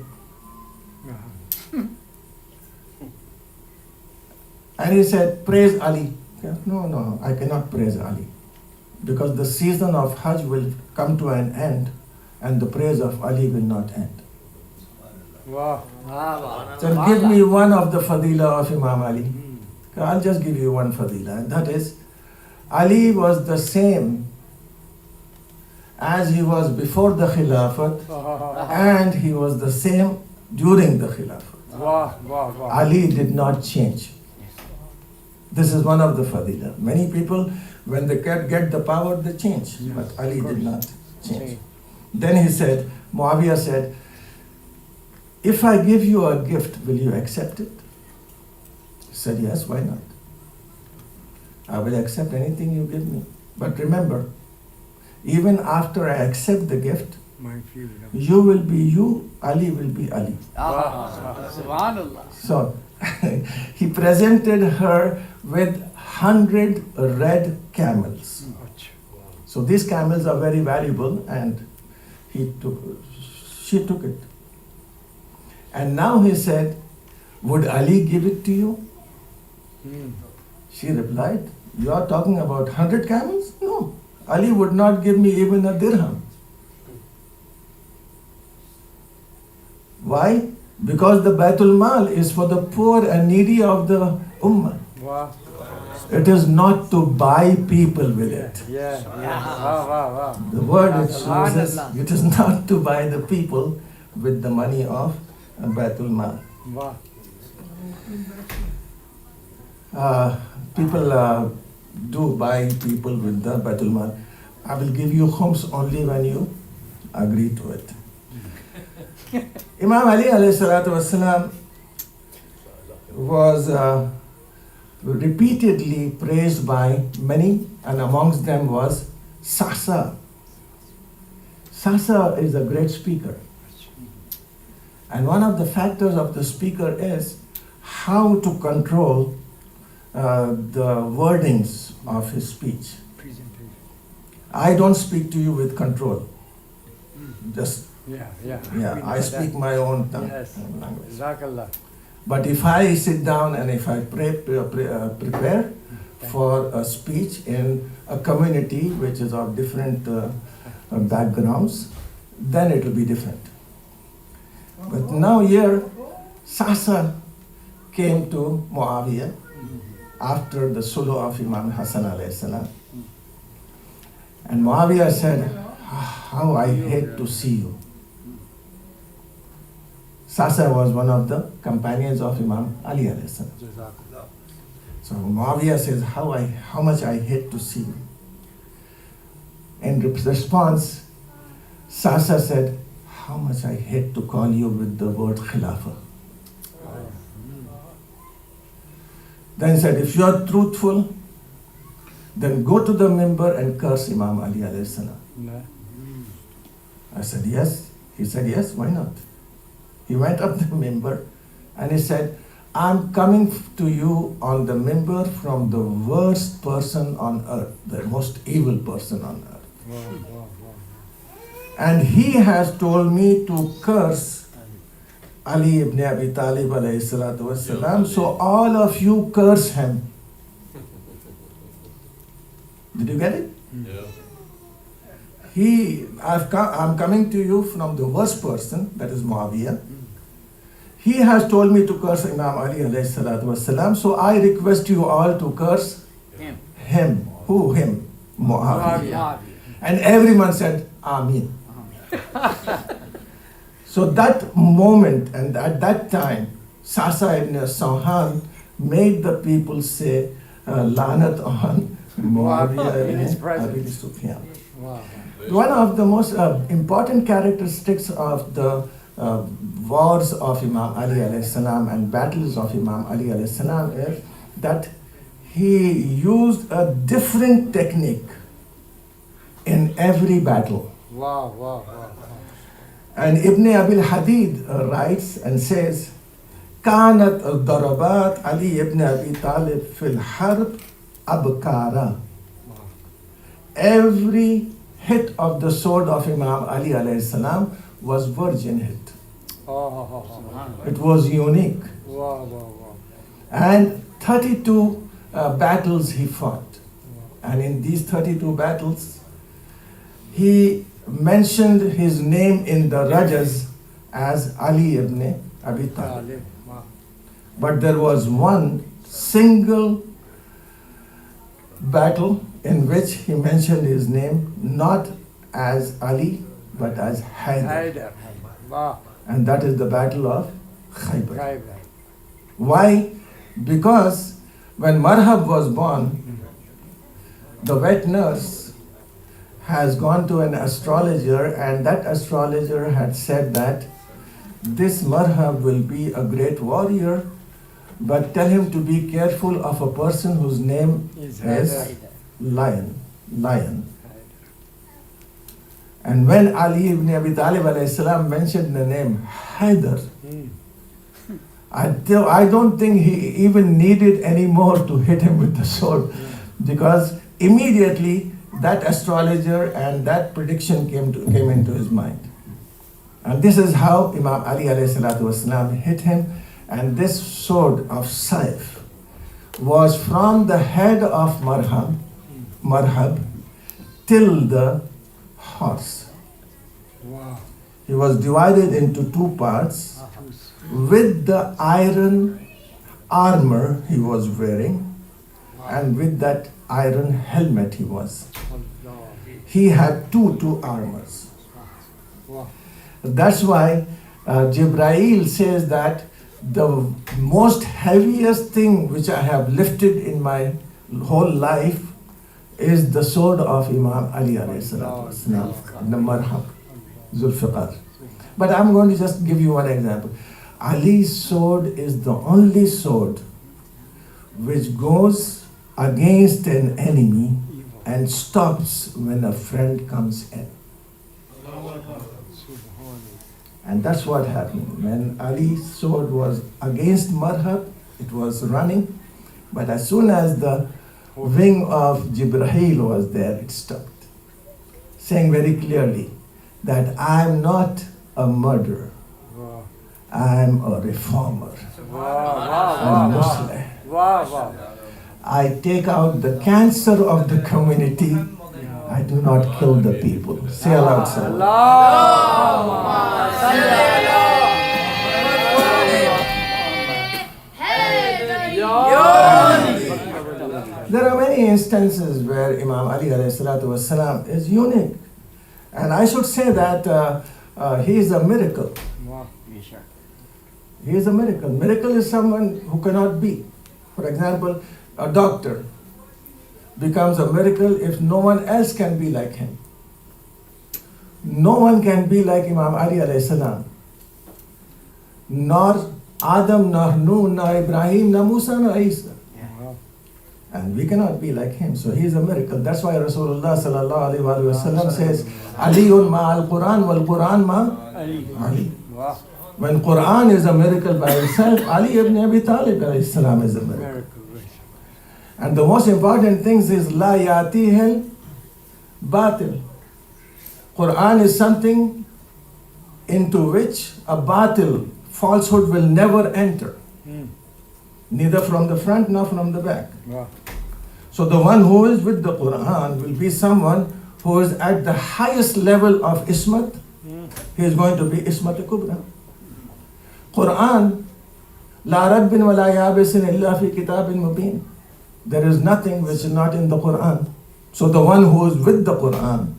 And he said, praise Ali. No, I cannot praise Ali. Because the season of Hajj will come to an end and the praise of Ali will not end. So give me one of the fadila of Imam Ali. I'll just give you one fadila, and that is, Ali was the same as he was before the Khilafat and he was the same during the Khilafat. Ali did not change. This is one of the fadila. Many people, when they get the power, they change. But Ali did not change. Then he said, Muawiyah said, if I give you a gift, will you accept it? He said, yes, why not? I will accept anything you give me. But remember, even after I accept the gift, you will be you, Ali will be Ali. So he presented her with 100 red camels. So these camels are very valuable and she took it. And now he said, would Ali give it to you? She replied, You are talking about 100 camels? No. Ali would not give me even a dirham. Why? Because the Baitul Mal is for the poor and needy of the Ummah. Wow. It is not to buy people with it. Yeah. Wow, wow, wow. The word it shows is it is not to buy the people with the money of Baitul Mal. Wow. People do buy people with the Baitul Mal. I will give you khums only when you agree to it. Imam Ali alayhi salatu wasalam was repeatedly praised by many, and amongst them was Sasa. Sasa is a great speaker. And one of the factors of the speaker is how to control the wordings of his speech. I don't speak to you with control. Just, I speak my own tongue and language. Jazakallah. But if I sit down and if I prepare for a speech in a community which is of different backgrounds, then it will be different. But now here, Sasa came to Muawiyah after the sulh of Imam Hassan alayhi salam. And Muawiyah said, how I hate to see you. Sasa was one of the companions of Imam Ali alayhi salam. So Muawiyah says, how much I hate to see you. In response, Sasa said, how much I hate to call you with the word Khilafah. Then said, if you are truthful, then go to the minbar and curse Imam Ali alayhi salam. I said, yes. He said, yes, why not? He went up the minbar and he said, I'm coming to you on the minbar from the worst person on earth, the most evil person on earth. And he has told me to curse Ali ibn Abi Talib alayhi salatu wasalam, so all of you curse him. Did you get it? I'm coming to you from the worst person, that is Muawiyah. He has told me to curse Imam Ali alayhi salatu wasalam, so I request you all to curse him. Who? Him? Muawiyah. And everyone said, Ameen. So that moment and at that time, Sasa ibn Sawhan made the people say, Lanat on Muawiyah ibn Abi Sufyan. One of the most important characteristics of the wars of Imam Ali alayhi salam and battles of Imam Ali alayhi salam is that he used a different technique in every battle. And Ibn Abil Hadid writes and says, كانت ضربات علي ibn Abi Talib في الحرب أبكارا. Every hit of the sword of Imam Ali alayhi salam was virgin hit. It was unique. And 32 battles he fought. And in these 32 battles, he mentioned his name in the Rajas as Ali ibn Abi Talib. But there was one single battle in which he mentioned his name not as Ali but as Haidar. And that is the battle of Khaybar. Why? Because when Marhab was born, the wet nurse has gone to an astrologer, and that astrologer had said that this Marhab will be a great warrior, but tell him to be careful of a person whose name is Lion. And when Ali ibn Abi Talib alayhi salam mentioned the name Haidar, I don't think he even needed any more to hit him with the sword, because immediately that astrologer and that prediction came into his mind. And this is how Imam Ali alayhi salatu wasalam hit him. And this sword of Saif was from the head of Marhab till the horse. Wow. He was divided into two parts with the iron armor he was wearing and with that iron helmet he was. He had two armors. Wow. That's why Jibrail says that the most heaviest thing which I have lifted in my whole life is the sword of Imam Ali alayhi salatu wasalam, the Marhab, Zulfiqar. But I'm going to just give you one example. Ali's sword is the only sword which goes against an enemy and stops when a friend comes in. And that's what happened. When Ali's sword was against Marhab, it was running. But as soon as the wing of Jibreel was there, it stopped. Saying very clearly that I am not a murderer. Wow. I am a reformer. Wow. A Muslim. Wow. I take out the cancer of the community. I do not kill the people. Say aloud, sir. There are many instances where Imam Ali alayhi salatu wasalam is unique. And I should say that he is a miracle. Wow. Yes, sir. He is a miracle. Miracle is someone who cannot be. For example, a doctor becomes a miracle if no one else can be like him. No one can be like Imam Ali alayhi salam. Nor Adam, nor Nuh, nor Ibrahim, nor Musa, nor Isa. Wow. And we cannot be like him. So he is a miracle. That's why Rasulullah sallallahu alayhi wa sallam says, Aliyun ma'al Quran wal Quran Ali. Wow. When Quran is a miracle by itself, Ali ibn Abi Talib alayhi salam is a miracle. Miracle. And the most important thing is La yatihil batil. Quran is something into which a batil, falsehood will never enter. Neither from the front nor from the back. Wow. So the one who is with the Quran will be someone who is at the highest level of ismat. He is going to be ismat kubra. Quran, la rabbin wa la yabisin illa fi kitabin mubin. There is nothing which is not in the Quran. So the one who is with the Quran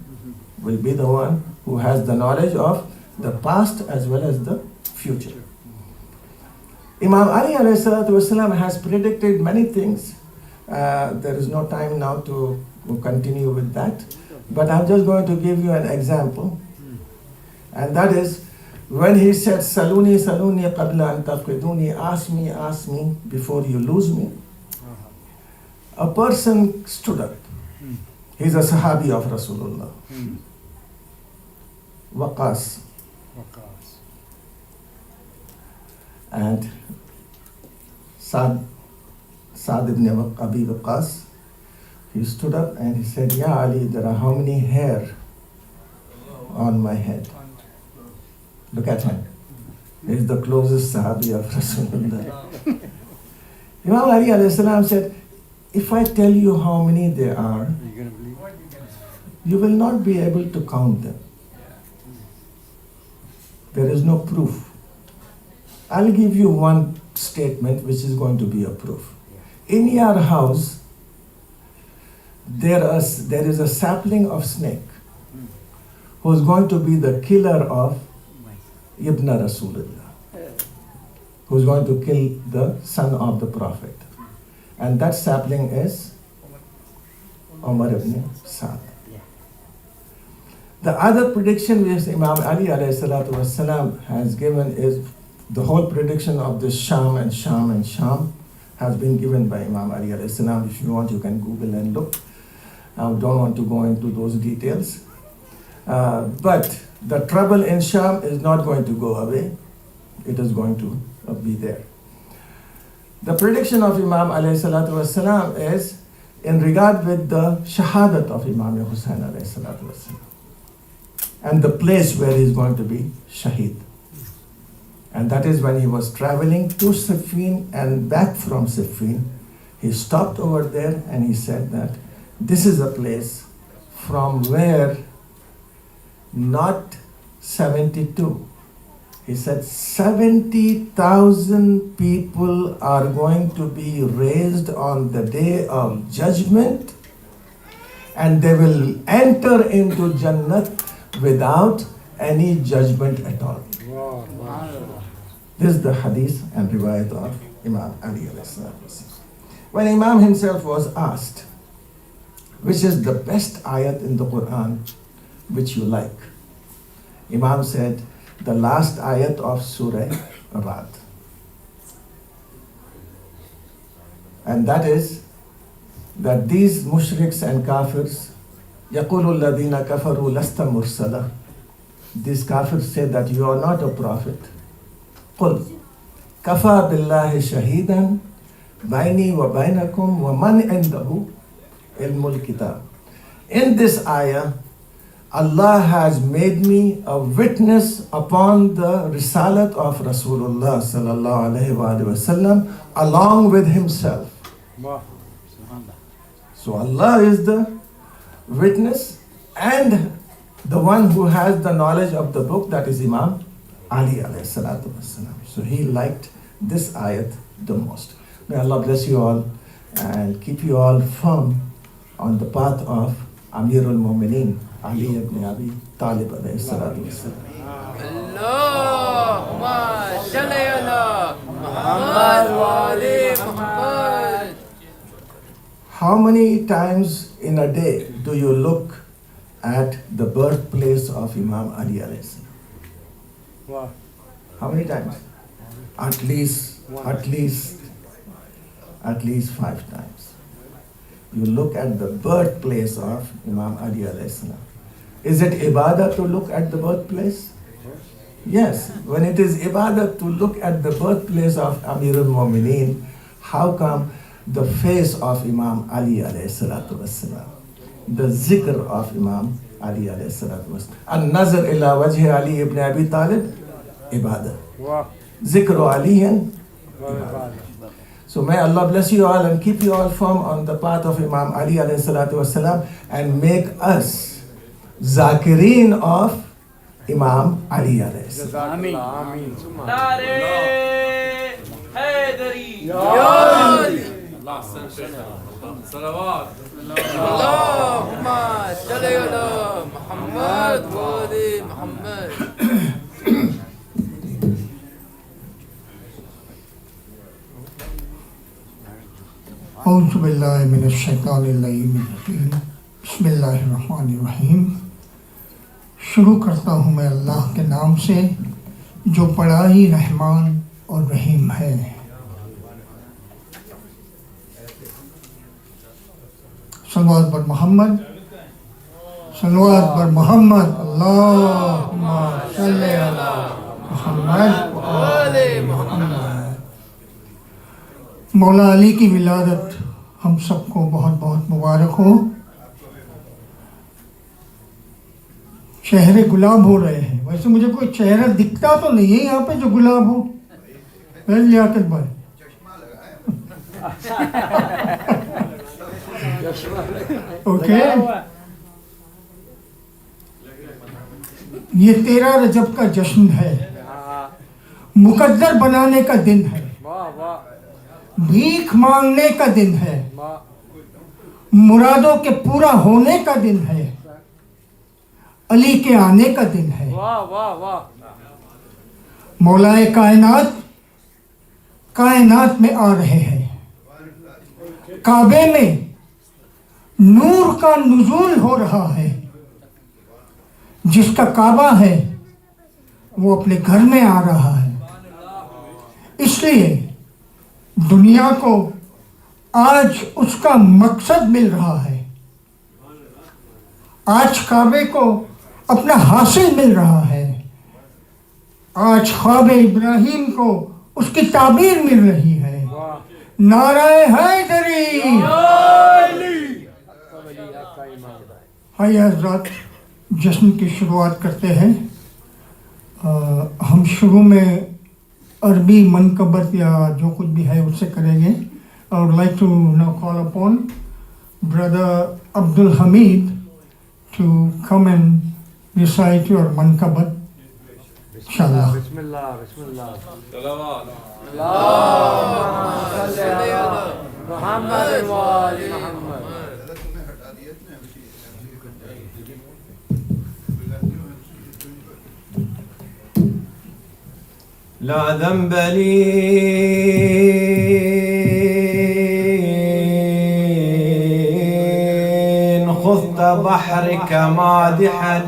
will be the one who has the knowledge of the past as well as the future. Imam Ali alayhi salatu wasalam has predicted many things. There is no time now to continue with that. But I'm just going to give you an example. And that is when he said, Saluni, Saluni, qabla an tafqiduni, ask me before you lose me. A person stood up. He's a Sahabi of Rasulullah. Waqas. And Sa'd ibn Abi Waqas, he stood up and he said, Ya Ali, there are how many hair on my head? Look at him. He's the closest Sahabi of Rasulullah. Imam Ali alayhi salam said, if I tell you how many there are, Are you going to believe? you will not be able to count them. There is no proof. I'll give you one statement which is going to be a proof. In your house, there is a sapling of snake who is going to be the killer of Ibn Rasulullah, who is going to kill the son of the Prophet. And that sapling is Umar ibn Sa'd. The other prediction which Imam Ali alayhi salatu wasalam has given is the whole prediction of this Sham and Sham and Sham has been given by Imam Ali alayhi salam. If you want, you can Google and look. I don't want to go into those details. But the trouble in Sham is not going to go away. It is going to be there. The prediction of Imam alayhi salatu wasalam is in regard with the shahadat of Imam Hussain alayhi salatu wasalam and the place where he is going to be shaheed. And that is when he was traveling to Siffin and back from Siffin. He stopped over there and he said that this is a place from where not 72. He said 70,000 people are going to be raised on the day of judgment, and they will enter into Jannat without any judgment at all. This is the hadith and riwayat of Imam Ali alayhi salatu. When Imam himself was asked, which is the best ayat in the Quran which you like, Imam said, the last ayat of Surah Ra'd. And that is that these mushriks and kafirs, يَقُولُ الَّذِينَ كَفَرُوا لَسْتَ مُرْسَلًا, these kafirs say that you are not a prophet. قُلْ كَفَى بِاللَّهِ شَهِيدًا بَيْنِي وَبَيْنَكُمْ وَمَنْ عِنْدَهُ عِلْمُ الْكِتَابِ. In this ayah, Allah has made me a witness upon the risalat of Rasulullah sallallahu alaihi wasallam along with himself. So Allah is the witness and the one who has the knowledge of the book, that is Imam Ali alayhi salatu wasalam. So he liked this ayat the most. May Allah bless you all and keep you all firm on the path of Amirul Mu'mineen Ali ibn Abi Talib alayhi salatu wasalam. Allahumma salli ala Muhammad wa ali Muhammad. How many times in a day do you look at the birthplace of Imam Ali alayhi salam? Wow. How many times? At least 5 times. You look at the birthplace of Imam Ali alayhi salam. Is it ibadah to look at the birthplace? Yes. When it is ibadah to look at the birthplace of Amirul Mu'mineen, how come the face of Imam Ali alayhi salatu wassalam, the zikr of Imam Ali alayhi salatu wassalam, an-nazar ila wajhi Ali ibn Abi Talib, ibadah. Zikru aliyan, ibadah. So may Allah bless you all and keep you all firm on the path of Imam Ali alayhi salatu wassalam and make us Zakireen of Imam Ali alayhi salam. Ameen. Nare Haydari. Allah salawat. Allahumma salli ala Muhammad wa ali Muhammad. औज़ु बिल्लाहि मिनश शैतानिर रजीम बिस्मिल्लाहिर रहमानिर रहीम। शुरू करता हूँ मैं अल्लाह के नाम से जो बड़ा ही रहमान और रहीम है। सल्लल्लाहु अलैहि मोहम्मद, सल्लल्लाहु अलैहि मोहम्मद, अल्लाहुम्मा सल्लि अला मुहम्मद व आले मुहम्मद। मौला अली की विलादत हम सबको बहुत बहुत मुबारक हो। चेहरे गुलाब हो रहे हैं। वैसे मुझे कोई चेहरा दिखता तो नहीं है यहाँ पे जो गुलाब हो। लियाकत भाई ओके। ये 13 रजब का जश्न है, मुकद्दर बनाने का दिन है, भीख मांगने का दिन है, मुरादों के पूरा होने का दिन है, अली के आने का दिन है। मौलाए कायनात में आ रहे हैं। काबे में नूर का नुज़ूल हो रहा है। जिसका काबा है वो अपने घर में आ रहा है। इसलिए दुनिया को आज उसका मकसद मिल रहा है। आज काबे को अपना हासिल मिल रहा है। आज ख्वाब इब्राहिम को उसकी ताबीर मिल रही है। नाराए हैदरी। हाय हज़रात, जश्न की शुरुआत करते हैं। हम शुरू में अरबी मनकबत या जो कुछ भी है उससे करेंगे। I would like to now call upon Brother Abdul Hamid to come and recite your mankabat. Inshallah. Bismillah, Bismillah. صلوات. اللهم صل على محمد وآل محمد. لا ذنب لي إن خذت بحرك مادحا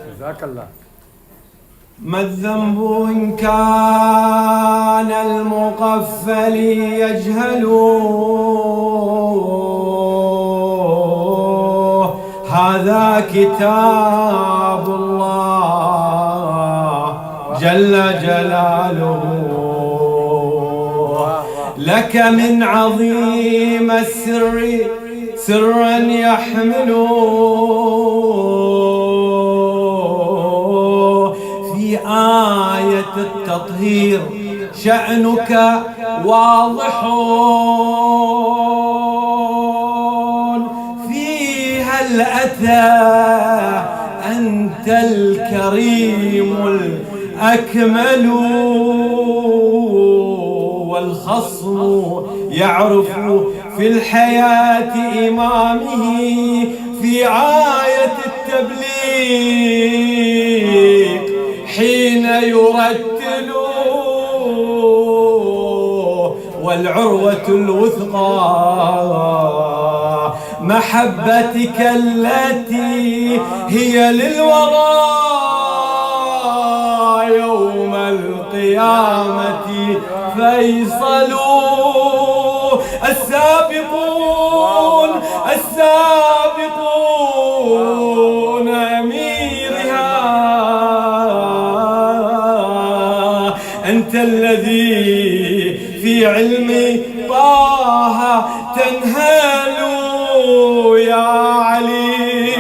جزاك الله. ما الذنب إن كان المغفل يجهل هذا كتاب الله جل جلاله لك من عظيم السر سرا يحمله في آية التطهير شأنك واضح فيها الأتى أنت الكريم الأكمل والخصم يعرف في الحياة إمامه في آية التبليغ حين يرتل والعروة الوثقى محبتك التي هي للورى يوم القيامة فيصل السابقون أميرها أنت الذي في علم طه تنهال يا علي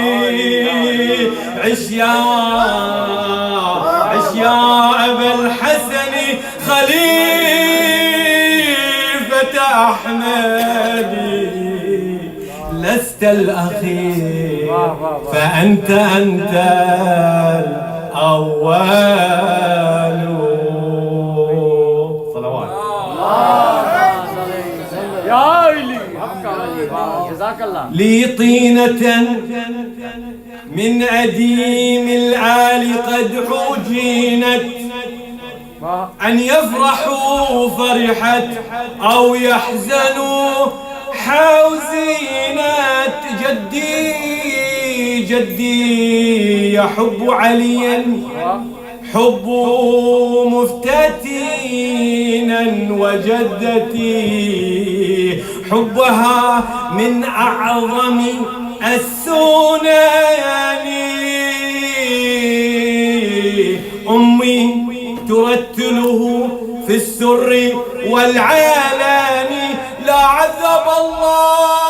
عش يا أبا الحسن خليفة أحمد لست الأخير فأنت الأول صلوات يا إلي جزاك الله. لي طينة من أديم الآل قد حجينت أن يفرحوا فرحت أو يحزنوا حوزينت جدي يحب عليا حب مفتتينا وجدتي حبها من أعظم السنن أمي ترتله في السر والعلان لا عذب الله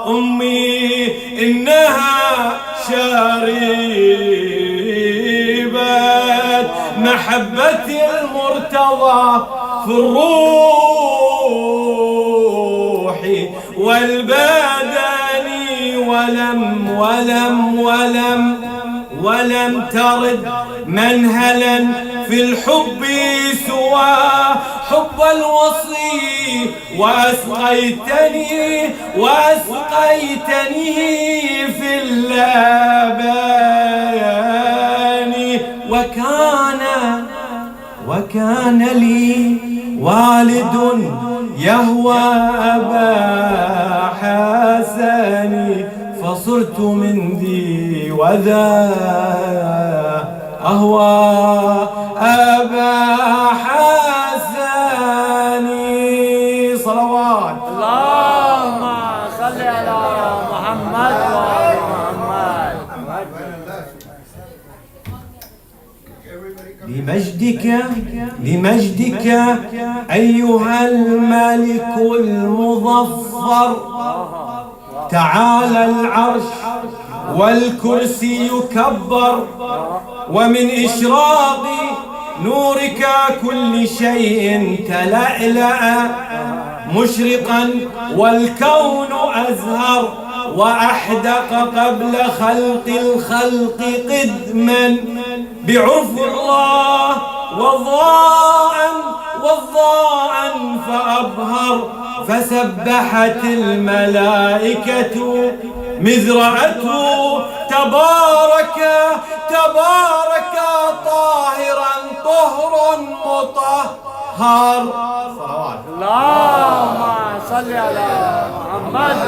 أمي إنها شريبة محبة المرتضى في الروح والبدن ولم ترد منهلا في الحب سوى حب الوصي وأسقيتني في اللبان وكان لي والد يهوى أبا حسن فصرت من ذي وذا أهوى أبا حسن صلوات. اللهم صل على محمد وآل محمد. لمجدك أيها الملك المظفر تعالى العرش والكرسي يكبر ومن إشراق نورك كل شيء تلألأ مشرقا والكون أزهر وأحدق قبل خلق الخلق قدما بعرف الله وضاء فأبهر فسبحت الملائكة مزرعته تبارك طاهرا طهر مطهر. صلوات. اللهم صل على محمد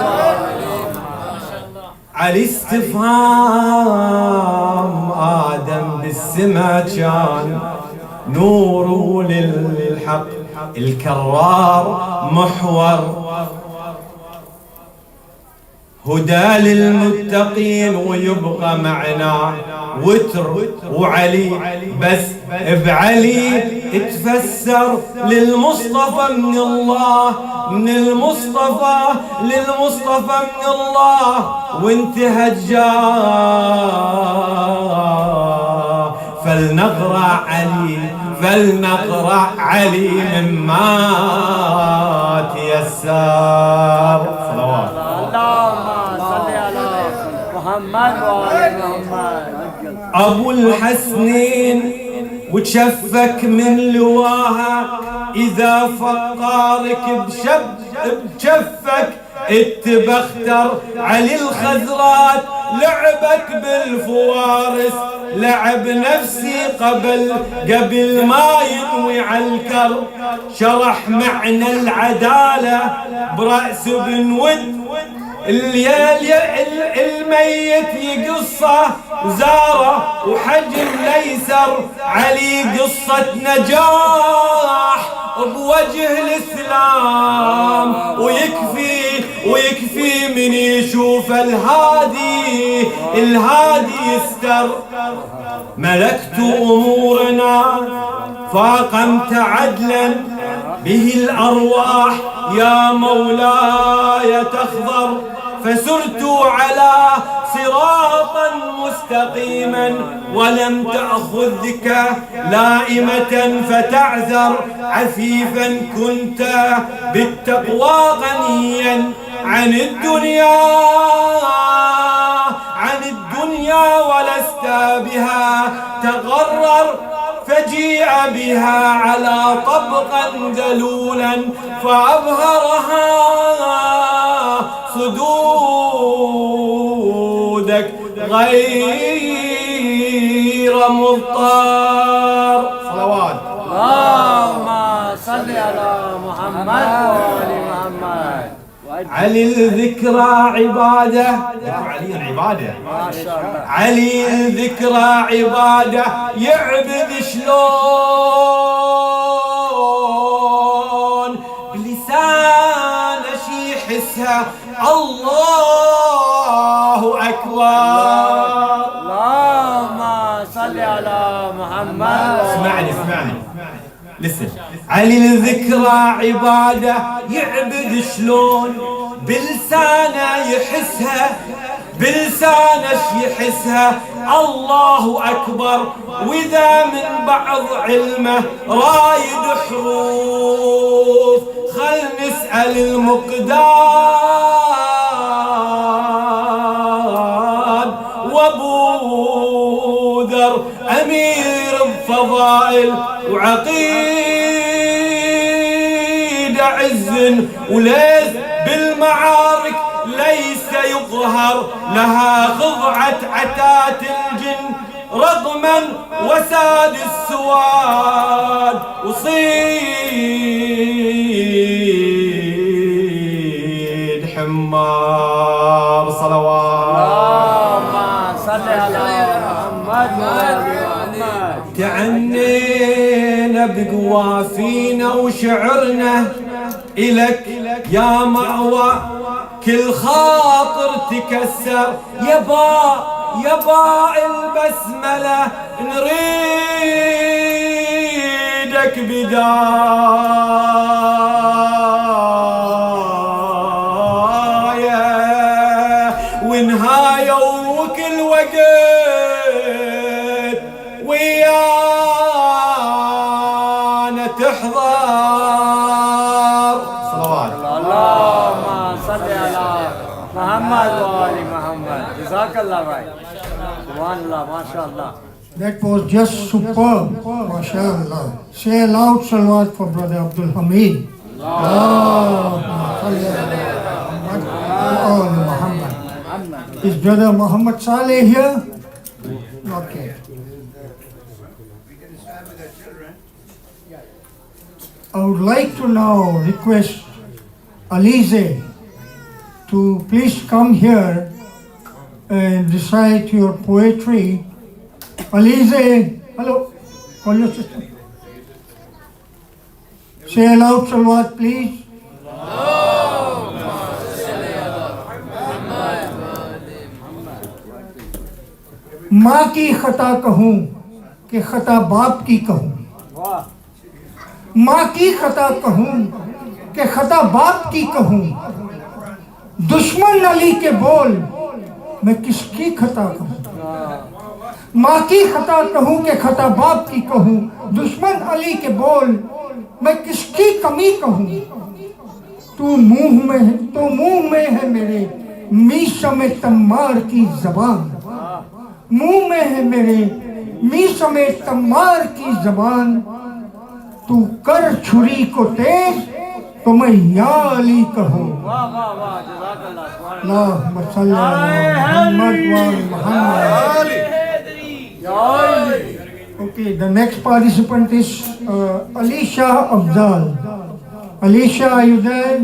علي استفهام آدم بالسما كان نوره للحق الكرار محور هدى للمتقين ويبقى معنا وتر وعلي بس بعلي تفسر للمصطفى من الله من المصطفى للمصطفى من الله وانتهى الجاه فلنقرأ علي مما تيسر. صلوات. اللهم صل على محمد وآل محمد. أبو الحسنين وتشفك من لواها إذا فقارك بشفك اتبختر علي الخزرات لعبك بالفوارس لعب نفسي قبل ما ينوي عالكر شرح معنى العدالة برأس بن ود الميت يقصه زاره وحجم ليسر علي قصة نجاح بوجه الإسلام ويكفي من يشوف الهادي يستر. ملكت أمورنا فاقمت عدلا به الأرواح يا مولاي تخضر فسرت على صراطا مستقيما ولم تأخذك لائمة فتعذر عفيفا كنت بالتقوى غنيا عن الدنيا ولست بها تغرر فجيء بها على طبقا ذلولا فأبهرها صدودك غير مضطر. صلوات. اللهم صل على محمد وآل محمد. علي الذكرى عبادة. علي العبادة ما شاء الله. علي الذكرى عبادة يعبد شلون بلسان شي يحسها الله أكبر. اللهم صل على محمد. اسمعني لسه. علي الذكرى عبادة يعبد شلون بلسانه يحسها الله أكبر وإذا من بعض علمه رايد حروف خل نسأل المقداد وابو ذر أمير الفضائل وعقيد عز وليس بالمعارك ليس يقهر لها خضعة عتات الجن رغما وساد السواد وصيد حمار. صلوات. اللهم صل على محمد وآل محمد. تعنينا بقوافينا وشعرنا إلك يا مأوى كل خاطر تكسر يبا البسملة نريدك بداية ونهاية وكل وقت وياك المحضار صلوات अल्लाहुम्मा सल्ली अला मोहम्मद व आलि मोहम्मद जज़ाकल्लाह भाई सुभान अल्लाह माशाअल्लाह That was just superb, mashallah. Say a loud salawat for Brother Abdul Hamid. Allahumma salli ala Muhammad wa ali Muhammad. Is Brother Muhammad Saleh here? Not yet. I would like to now request Alize to please come here and recite your poetry. Alize, hello, call your sister. Say a loud salawat, please. माँ की खता कहूँ कि खता बाप की कहूँ, माँ की खता कहूँ कि खता बाप की कहूँ, दुश्मन अली के बोल मैं किसकी खता कहूँ, माँ की खता कहूँ कि खता बाप की कहूँ, दुश्मन अली के बोल मैं किसकी कमी कहूँ, तू मुंह में है मेरे मीशा में तम्मार की जबान, मुंह में है मेरे मीशा में तम्मार की जबान, तू कर छुरी को तेज तो मैं या अली कहूँ। वाह वाह वाह जज़ाकल्लाह सुभान अल्लाहुम्मा सल्ली अला मुहम्मद व आलि Muhammad. Okay, the next participant is Alisha Afzal. Alisha, are you there?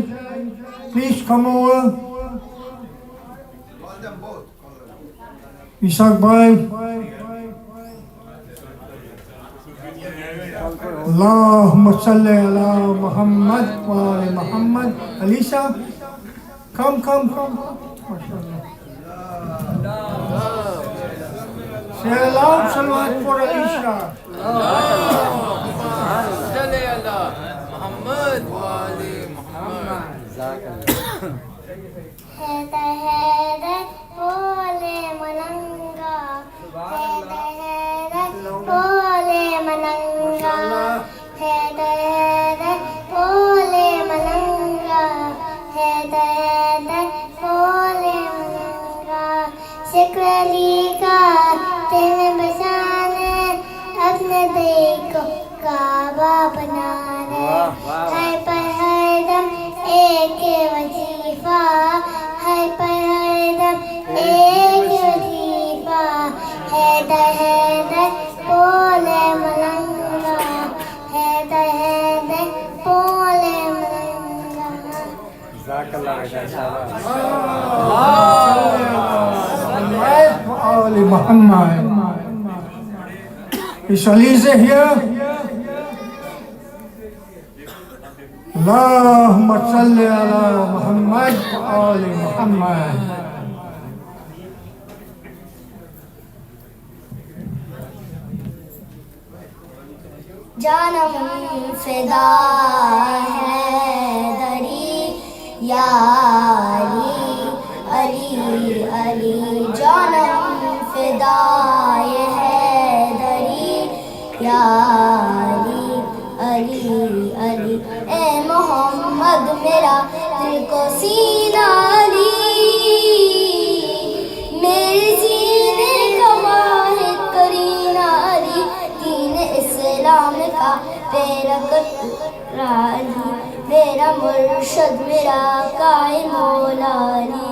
Please come over. Call them both. Ishaq Bhai. Allahumma salli ala Muhammad wa ali Muhammad. Alisha, come. MashaAllah. Say a loud salawat for Alisha. صلي على محمد وآل محمد Hede hede bole mananga, hede hede bole mananga, hede hede bole mananga, hede hede bole mananga. शिकली का तेन बसाने अपने दिल को काबा बनाने, है पर हरदम एक वजीफा, है पर हरदम एक वजीफा, हैदर हैदर बोले मलंगा, हैदर हैदर बोले मलंगा। जज़ाकल्लाह Ali Muhammad. Is Alize here? Allahumma salli ala Muhammad wa ali Muhammad. जानम फिदा है दरी यारी अली अली, जानम फिदा है दरी यारी अली अली, ए मोहम्मद मेरा दिल को सीना ली, मेरे सीने का वाहिद करीना अली, दीन इस्लाम का तेरा कतराली, मेरा मुर्शद मेरा काए मौला अली,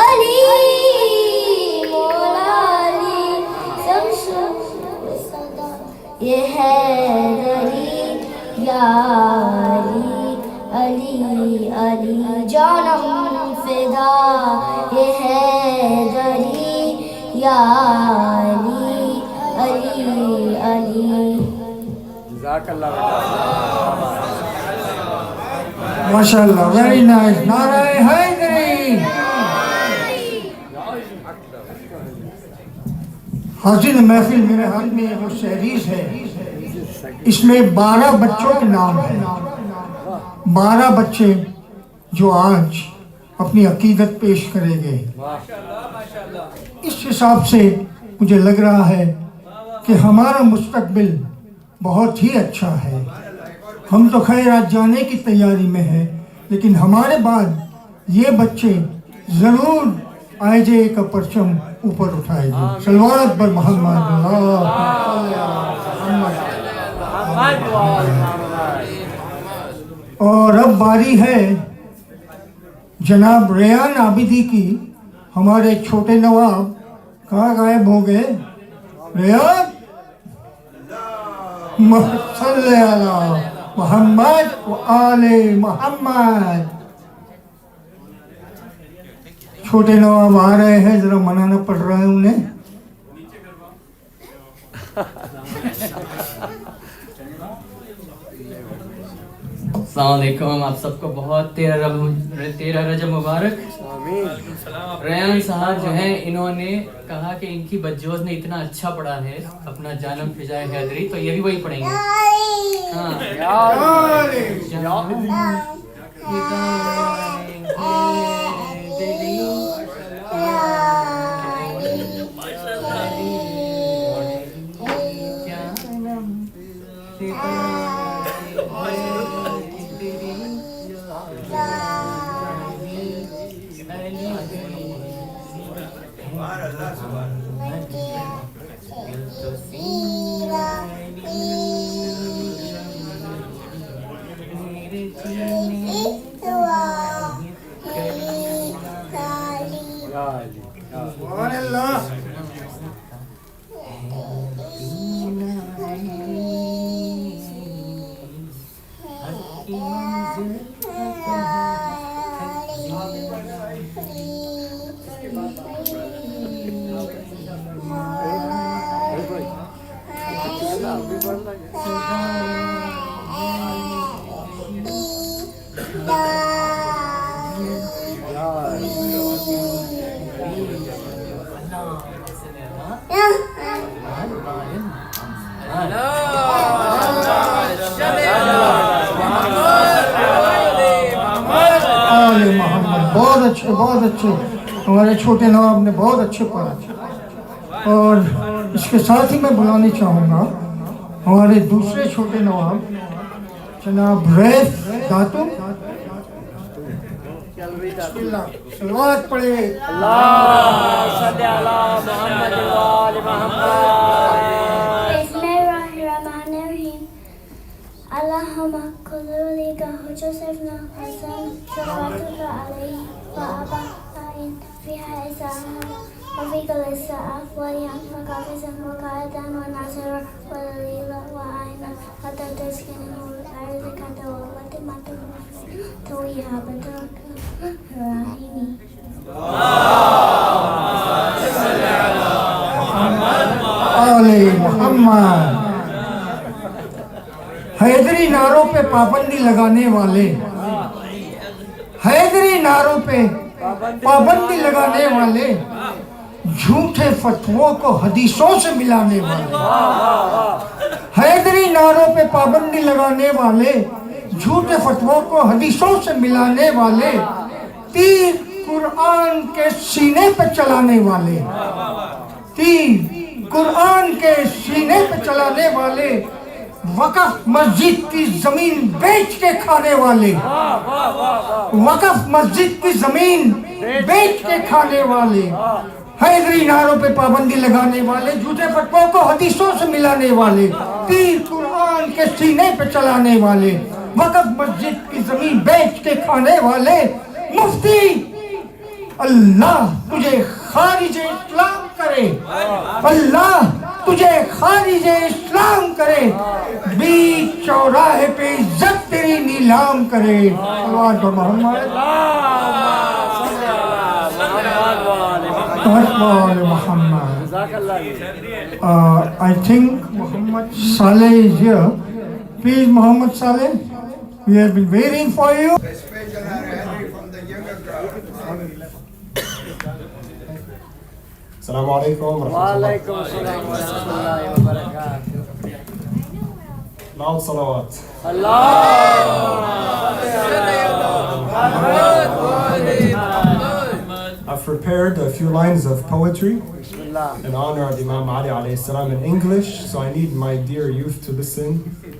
अली मौला अली सब सदा ये है दरी यारी अली अली, जानम फिदा ये है दरी यारी अली अली। जज़ाकल्लाह MashaAllah, very nice. Narae Haydari. हाजिर महफिल मेरे हाथ में वो शहरीज है, इसमें 12 बच्चों के नाम है, 12 बच्चे जो आज अपनी अकीदत पेश करेंगे। इस हिसाब से मुझे लग रहा है कि हमारा मुस्तकबिल बहुत ही अच्छा है। हम तो खैर आज जाने की तैयारी में है, लेकिन हमारे बाद ये बच्चे ज़रूर आईजे का परचम ऊपर उठाएंगे। सलवात पर मोहम्मद। और अब बारी है जनाब रेयान आबिदी की। हमारे छोटे नवाब कहाँ गायब हो गए? रेयान मोहम्मद व आले मोहम्मद। छोटे नवाब आ रहे हैं, जरा मनाना पड़ रहा है उन्हें। अस्सलामुअलैकुम, आप सबको बहुत तेरह रजब मुबारक। रेयान साहब जो हैं, इन्होंने कहा कि इनकी बच्चों ने इतना अच्छा पढ़ा है अपना जानम फिजाए हैदरी, तो ये भी वही पढ़ेंगे। बहुत अच्छे। हमारे छोटे नवाब ने बहुत अच्छे पढ़ा। और इसके साथ ही मैं बुलाने चाहूँगा हमारे दूसरे छोटे नवाब जनाब रैफ दातू। सलवात पढ़े। Allahumma kulli ka hujusna hasan salawatuka alayhi wa aba'in fiha isaha wa fi kulli sa'af wa yanfaka fi zamukatan wa nasara wa lila wa aina hatta taskinu arzikata wa watimatu tawiha bataraka rahimi. आले मोहम्मद। हैदरी नारों पे पाबंदी लगाने वाले, हैदरी नारों पे पाबंदी लगाने वाले, झूठे फतवों को हदीसों से मिलाने वाले, हैदरी नारों पे पाबंदी लगाने वाले, झूठे फतवों को हदीसों से मिलाने वाले, तीर कुरान के सीने पे चलाने वाले, तीर कुरान के सीने पे चलाने वाले, वक़फ़ मस्जिद की जमीन बेच के खाने वाले, वक़फ़ मस्जिद की जमीन बेच के खाने वाले, हैदरी नारों पे पाबंदी लगाने वाले, झूठे फतवों को हदीसों से मिलाने वाले, तीर कुरान के सीने पे चलाने वाले, वक़फ़ मस्जिद की जमीन बेच के खाने वाले, मुफ्ती अल्लाह तुझे खारिजे इस्लाम करे, अल्लाह तुझे खारिजे इस्लाम करे, बीच चौराहे पे इज्जत तेरी नीलाम करे। सल्लल्लाहु अलैहि Mohammad. I think Muhammad Saleh is here. Please, Muhammad Saleh, we have been waiting for you. Special Henry from the younger crowd. Assalamu alaikum wa rahmatullah. वालेकुम सलाम व रहमतुल्लाहि व बरकातहू। Loud salawat. I've prepared a few lines of poetry in honor of Imam Ali alayhi salam in English, so I need my dear youth to listen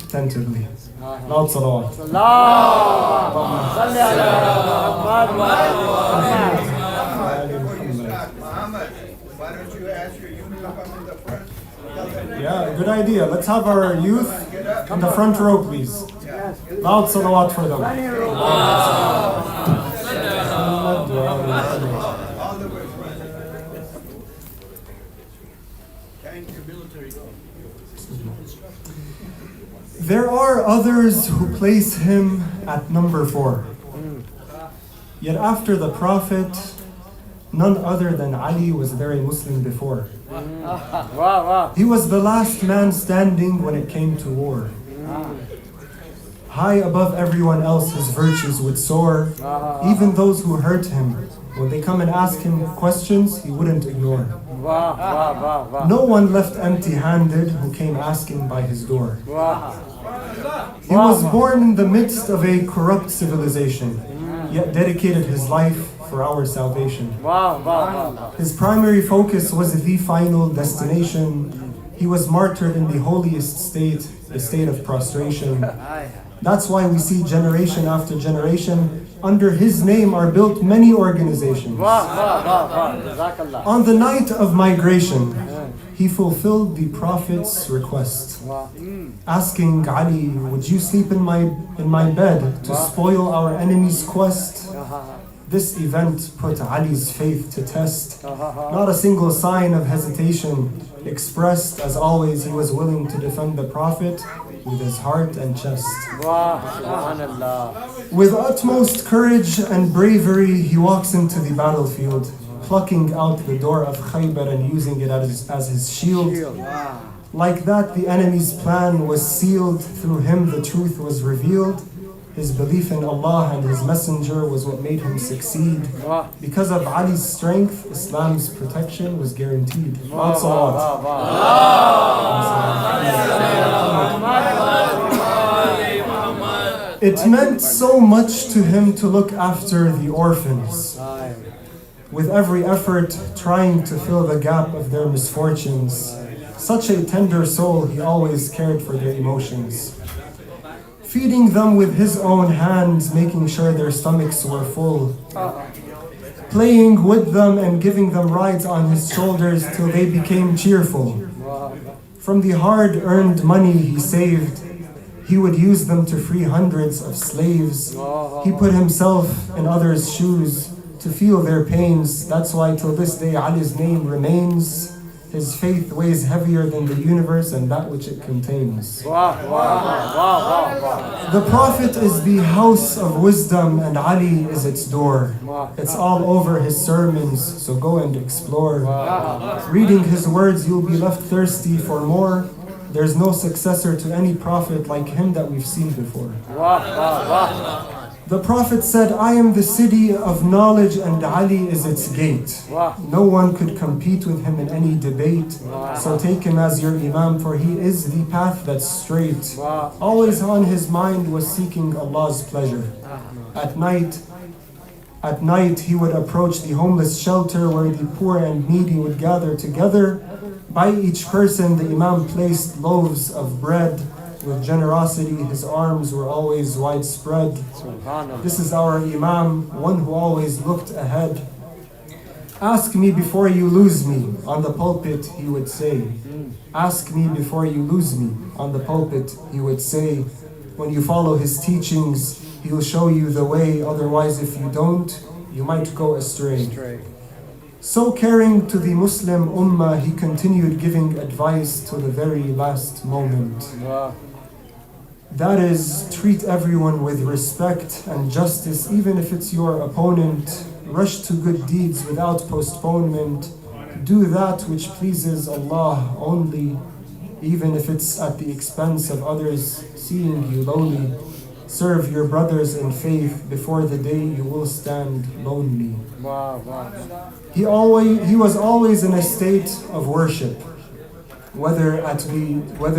attentively. Loud salawat. اللهم صل على محمد وآل محمد. Muhammad, why don't you ask your youth to come in the front? Yeah, good idea. Let's have our youth in the front row, please. Loud salawat for them. All the way front. Thank you. There are others who place him at number 4. Yet after the Prophet, none other than Ali was there a Muslim before. He was the last man standing when it came to war. High above everyone else, his virtues would soar. Even those who hurt him, when they come and ask him questions, he wouldn't ignore. No one left empty-handed who came asking by his door. He was born in the midst of a corrupt civilization, yet dedicated his life for our salvation. His primary focus was the final destination. He was martyred in the holiest state, the state of prostration. That's why we see generation after generation, under his name are built many organizations. On the night of migration, he fulfilled the Prophet's request, asking Ali, would you sleep in my bed to spoil our enemy's quest? This event put Ali's faith to test. Not a single sign of hesitation expressed. As always, he was willing to defend the Prophet with his heart and chest. With utmost courage and bravery, he walks into the battlefield, plucking out the door of Khaybar and using it as his shield. Like that, the enemy's plan was sealed. Through him, the truth was revealed. His belief in Allah and His Messenger was what made him succeed. Because of Ali's strength, Islam's protection was guaranteed. It meant so much to him to look after the orphans, with every effort trying to fill the gap of their misfortunes. Such a tender soul, he always cared for their emotions, feeding them with his own hands, making sure their stomachs were full, playing with them and giving them rides on his shoulders till they became cheerful. From the hard-earned money he saved, he would use them to free hundreds of slaves. He put himself in others' shoes to feel their pains. That's why till this day Ali's name remains. His faith weighs heavier than the universe and that which it contains. The Prophet is the house of wisdom and Ali is its door. It's all over his sermons, so go and explore. Reading his words, you'll be left thirsty for more. There's no successor to any prophet like him that we've seen before. The Prophet said, I am the city of knowledge and Ali is its gate. No one could compete with him in any debate. So take him as your Imam, for he is the path that's straight. Always on his mind was seeking Allah's pleasure. At night he would approach the homeless shelter where the poor and needy would gather together. By each person the Imam placed loaves of bread. With generosity, his arms were always widespread. This is our Imam, one who always looked ahead. Ask me before you lose me, on the pulpit he would say. Ask me before you lose me, on the pulpit he would say. When you follow his teachings, he'll show you the way. Otherwise, if you don't, you might go astray. So caring to the Muslim Ummah, he continued giving advice till the very last moment. That is, treat everyone with respect and justice, even if it's your opponent. Rush to good deeds without postponement. Do that which pleases Allah only, even if it's at the expense of others seeing you lowly. Serve your brothers in faith before the day you will stand lonely. He was always in a state of worship, whether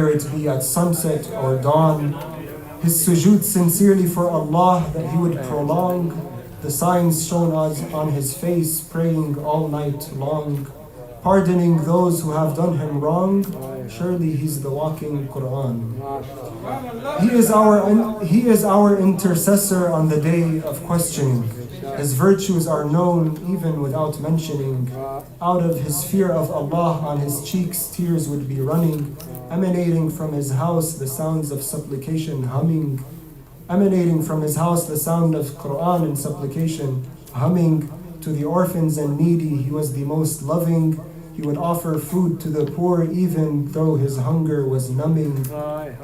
it be at sunset or dawn. His sujood sincerely for Allah that he would prolong. The signs shown on his face, praying all night long, pardoning those who have done him wrong, Surely He's the walking Quran. He is our intercessor on the day of questioning. His virtues are known even without mentioning. Out of his fear of Allah on his cheeks tears would be running. Emanating from his house the sounds of supplication humming. Emanating from his house the sound of Quran and supplication humming. To the orphans and needy he was the most loving. He would offer food to the poor even though his hunger was numbing.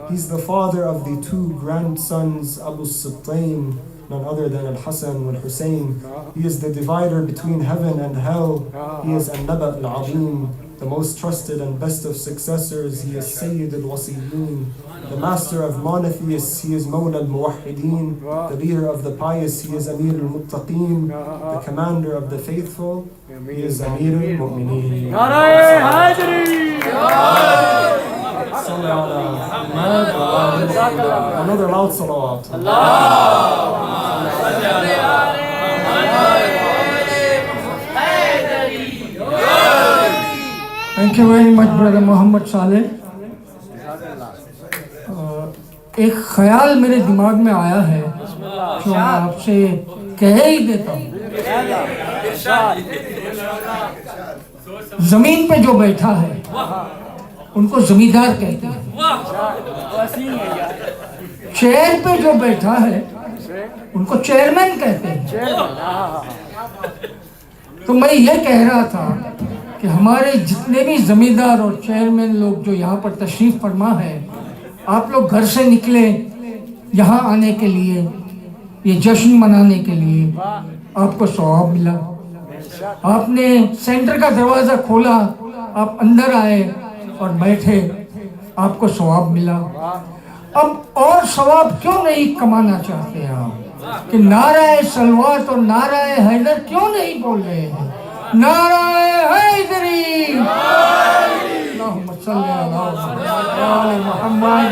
He's the father of the two grandsons, Abu Sibtain, none other than Al-Hasan and Hussein. He is the divider between heaven and hell. He is An-Naba Al-Azim, the most trusted and best of successors. He is Sayyid Al-Wasiyyeen, the master of monotheists. He is Mawla Al-Muwahhideen, the leader of the pious. He is Amir Al-Muttaqeen, the commander of the faithful. He is Amir Al-Mu'mineen. Salli ala Muhammad wa ali Muhammad. Another loud salawat. Thank you very much, brother Muhammad Saleh. एक ख्याल मेरे दिमाग में आया है जो मैं आपसे कह ही देता हूँ। जमीन पे जो बैठा है उनको जमींदार कहते हैं। चेयर पे जो बैठा है उनको चेयरमैन कहते हैं। तो मैं ये कह रहा था कि हमारे जितने भी जमींदार और चेयरमैन लोग जो यहाँ पर तशरीफ फरमा है, आप लोग घर से निकले यहाँ आने के लिए, ये जश्न मनाने के लिए, आपको सवाब मिला। आपने सेंटर का दरवाज़ा खोला, आप अंदर आए और बैठे, आपको सवाब मिला। अब और सवाब क्यों नहीं कमाना चाहते हैं आप कि नाराए सलवात और नाराए हैदर क्यों नहीं बोल रहे हैं? नाराए हैदरी, अल्लाहुम्मा सल्ली अला Muhammad.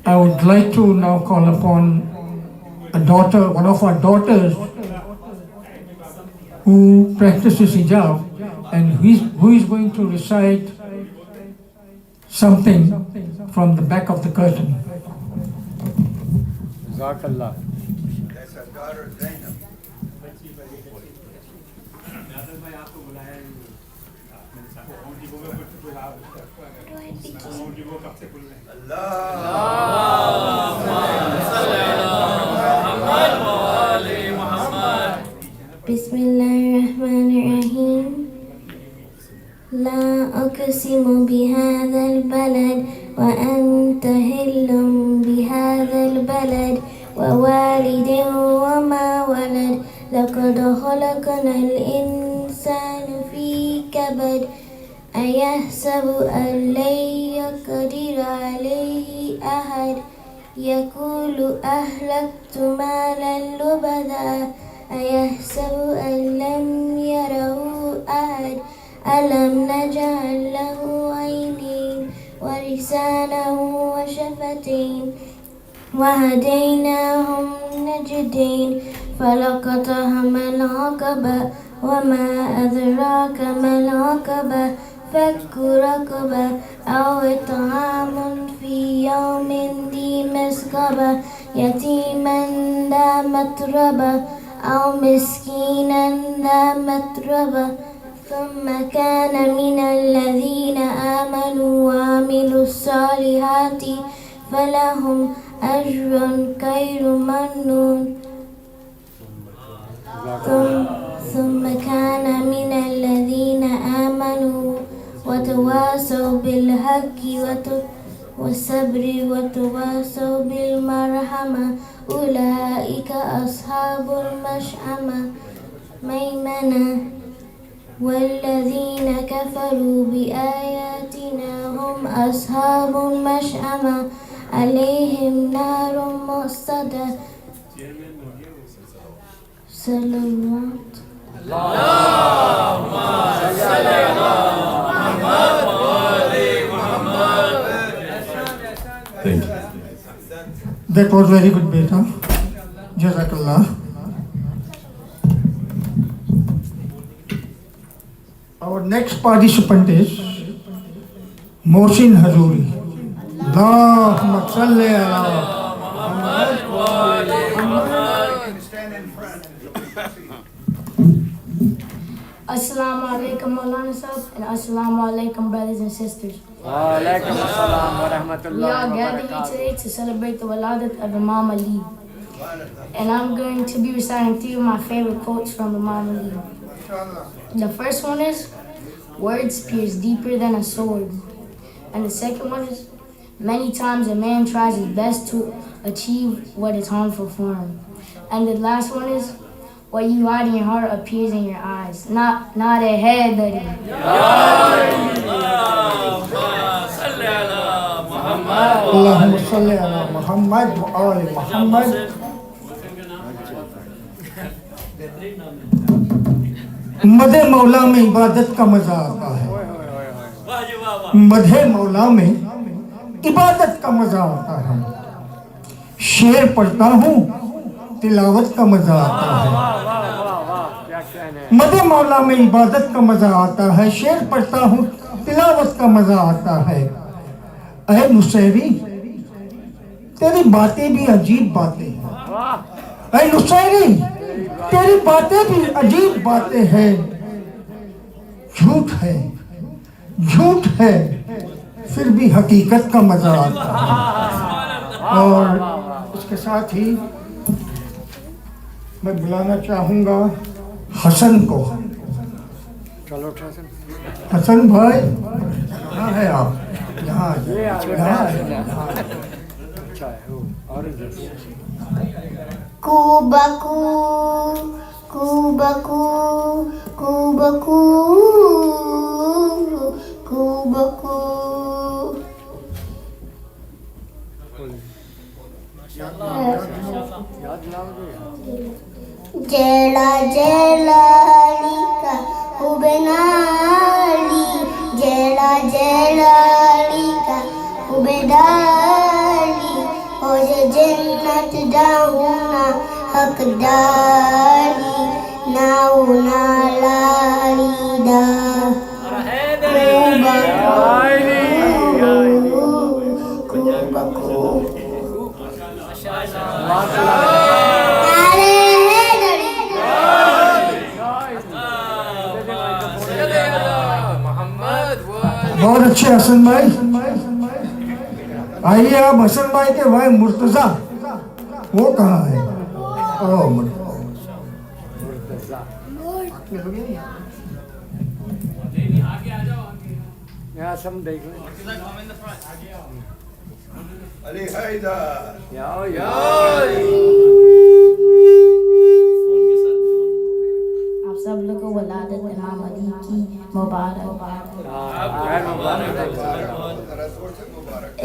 I would like to now call upon a daughter, one of our daughters who practices hijab and who is going to recite something from the back of the curtain. Jazakallah. That's her daughter Zainab. Bismillahirrahmanirrahim. لا أقسم بهذا البلد وأنت هل بهذا البلد ووالد وما ولد لقد خلقنا الإنسان في كبد أيحسب أن لن يقدر عليه أحد يقول أهلكت مالا لبدا أيحسب أن لم يره أحد ألم نجعل له عينين ولسانا وشفتين وهديناهم النجدين فلقتهم العقبة وما أدراك ما العقبة فك رقبة أو إطعام في يوم ذي مسغبة يتيما ذا متربة أو مسكينا ذا متربة ثم كان من الذين آمنوا وعملوا الصالحات فلهم أجر غير ممنون ثم كان من الذين آمنوا وتواصوا بالحق والصبر وتواصوا بالمرحمة أولئك أصحاب المشأمة ميمنة والذين كفروا بآياتنا هم أصحاب المشأمة عليهم نار مؤصدة صلوات Thank you. That was very good, beta. Jazakallah. Our next participant is Mohsin हजूरी। अल्लाहुम्मा सल्ली अला Stand in front. Assalamu alaikum Maulana Sahib and Assalamu alaikum brothers and sisters. वालेकुम अस्सलाम व We रहमतुल्लाहि are व gathered here बरकातहू। today to celebrate the Wiladat of Imam Ali. And I'm going to be reciting 3 of my favorite quotes from Imam Ali. The first one is, words pierce deeper than a sword. And the second one is, many times a man tries his best to achieve what is harmful for him. And the last one is, what you hide in your heart appears in your eyes. Not a head that अल्लाहुम्मा सल्ली अला मुहम्मद व आले मुहम्मद। मदे मौला में इबादत का मजा आता है। मदे मौला में इबादत का मजा आता है। शेर पढ़ता हूँ तिलावत का मजा आता है। मदे मौला में इबादत का मजा आता है। शेर पढ़ता हूँ तिलावत का मजा आता है। अरे नुसैरी तेरी बातें भी अजीब बातें हैं। अरे नुसैरी तेरी बातें भी अजीब बातें हैं। झूठ है फिर भी हकीकत का मजा आता है। और उसके साथ ही मैं बुलाना चाहूंगा हसन को। चलो हसन भाई कहाँ है आप? यहाँ अच्छा है वो और Kubaku, kubaku, kubaku, kubaku. Jela jela lika ubenali, jela jela lika ubenali. Oje jannat dauna hakdari, nauna lalida. Kubaku. बहुत अच्छे हसन भाई। आइए आप हसन भाई के भाई मुर्तजा वो कहाँ है? ओ यहाँ सब देख लें। Ali Haidar. याओ आप सब लोग को वलादत इमाम अली की मुबारक।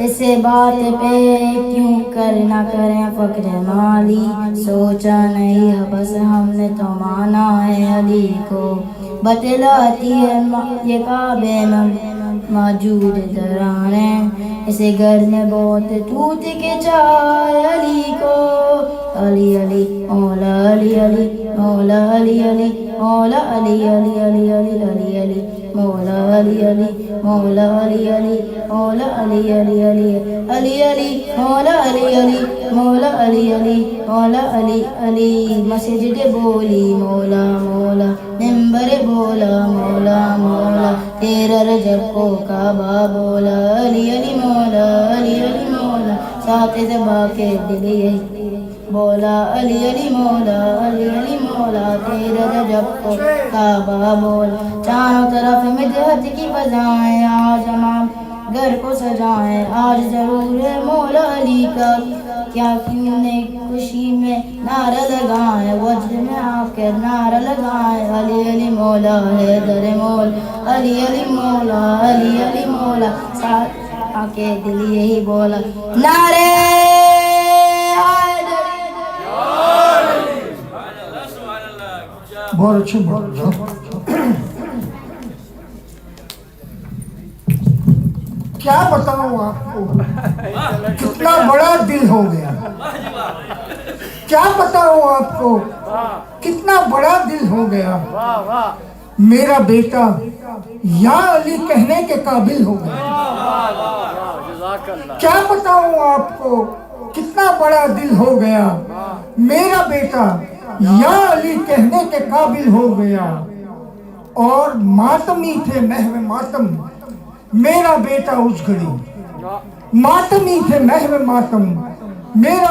इसे बात पे क्यों करना करें फक्र माली, सोचा नहीं है बस हमने तो माना है अली को। बतलाती है ये काबे में मौजूद दराने, इसे घर में बहुत टूट के चाहे अली को। अली अली मौला अली अली मौला अली अली मौला अली अली अली अली अली अली मौला अली अली मौला अली अली मौला अली अली अली अली अली मौला अली अली मौला अली अली मौला अली अली। मस्जिद बोली मौला मौला, मिंबर बोला मौला मौला, तेरा रजब को काबा बोला अली अली मौला अली अली मौला। साथ ज़बा के दिल यही बोला अली अली मौला अली अली मौला, तेरा रजब को काबा बोला। चारों तरफ मिदहत की बजाएं, आज हम घर को सजाएं, आज जरूर है मौला अली का। क्या क्यों ने खुशी में नारा लगाएं, वज्र में आकर नारा लगाएं अली अली मौला है दर मौल अली अली मौला अली अली मौला। साथ आके दिल यही बोला नारे बहुत अच्छे क्या बताऊं आपको, कितना बड़ा दिल हो गया। क्या बताऊं आपको, कितना बड़ा दिल हो गया। मेरा बेटा या अली कहने के काबिल हो गया। क्या बताऊं आपको कितना बड़ा दिल हो गया। मेरा बेटा या अली कहने के काबिल हो गया। और मातमी थे महव मातम, मेरा बेटा उस घड़ी मातमी थे महव मातम, मेरा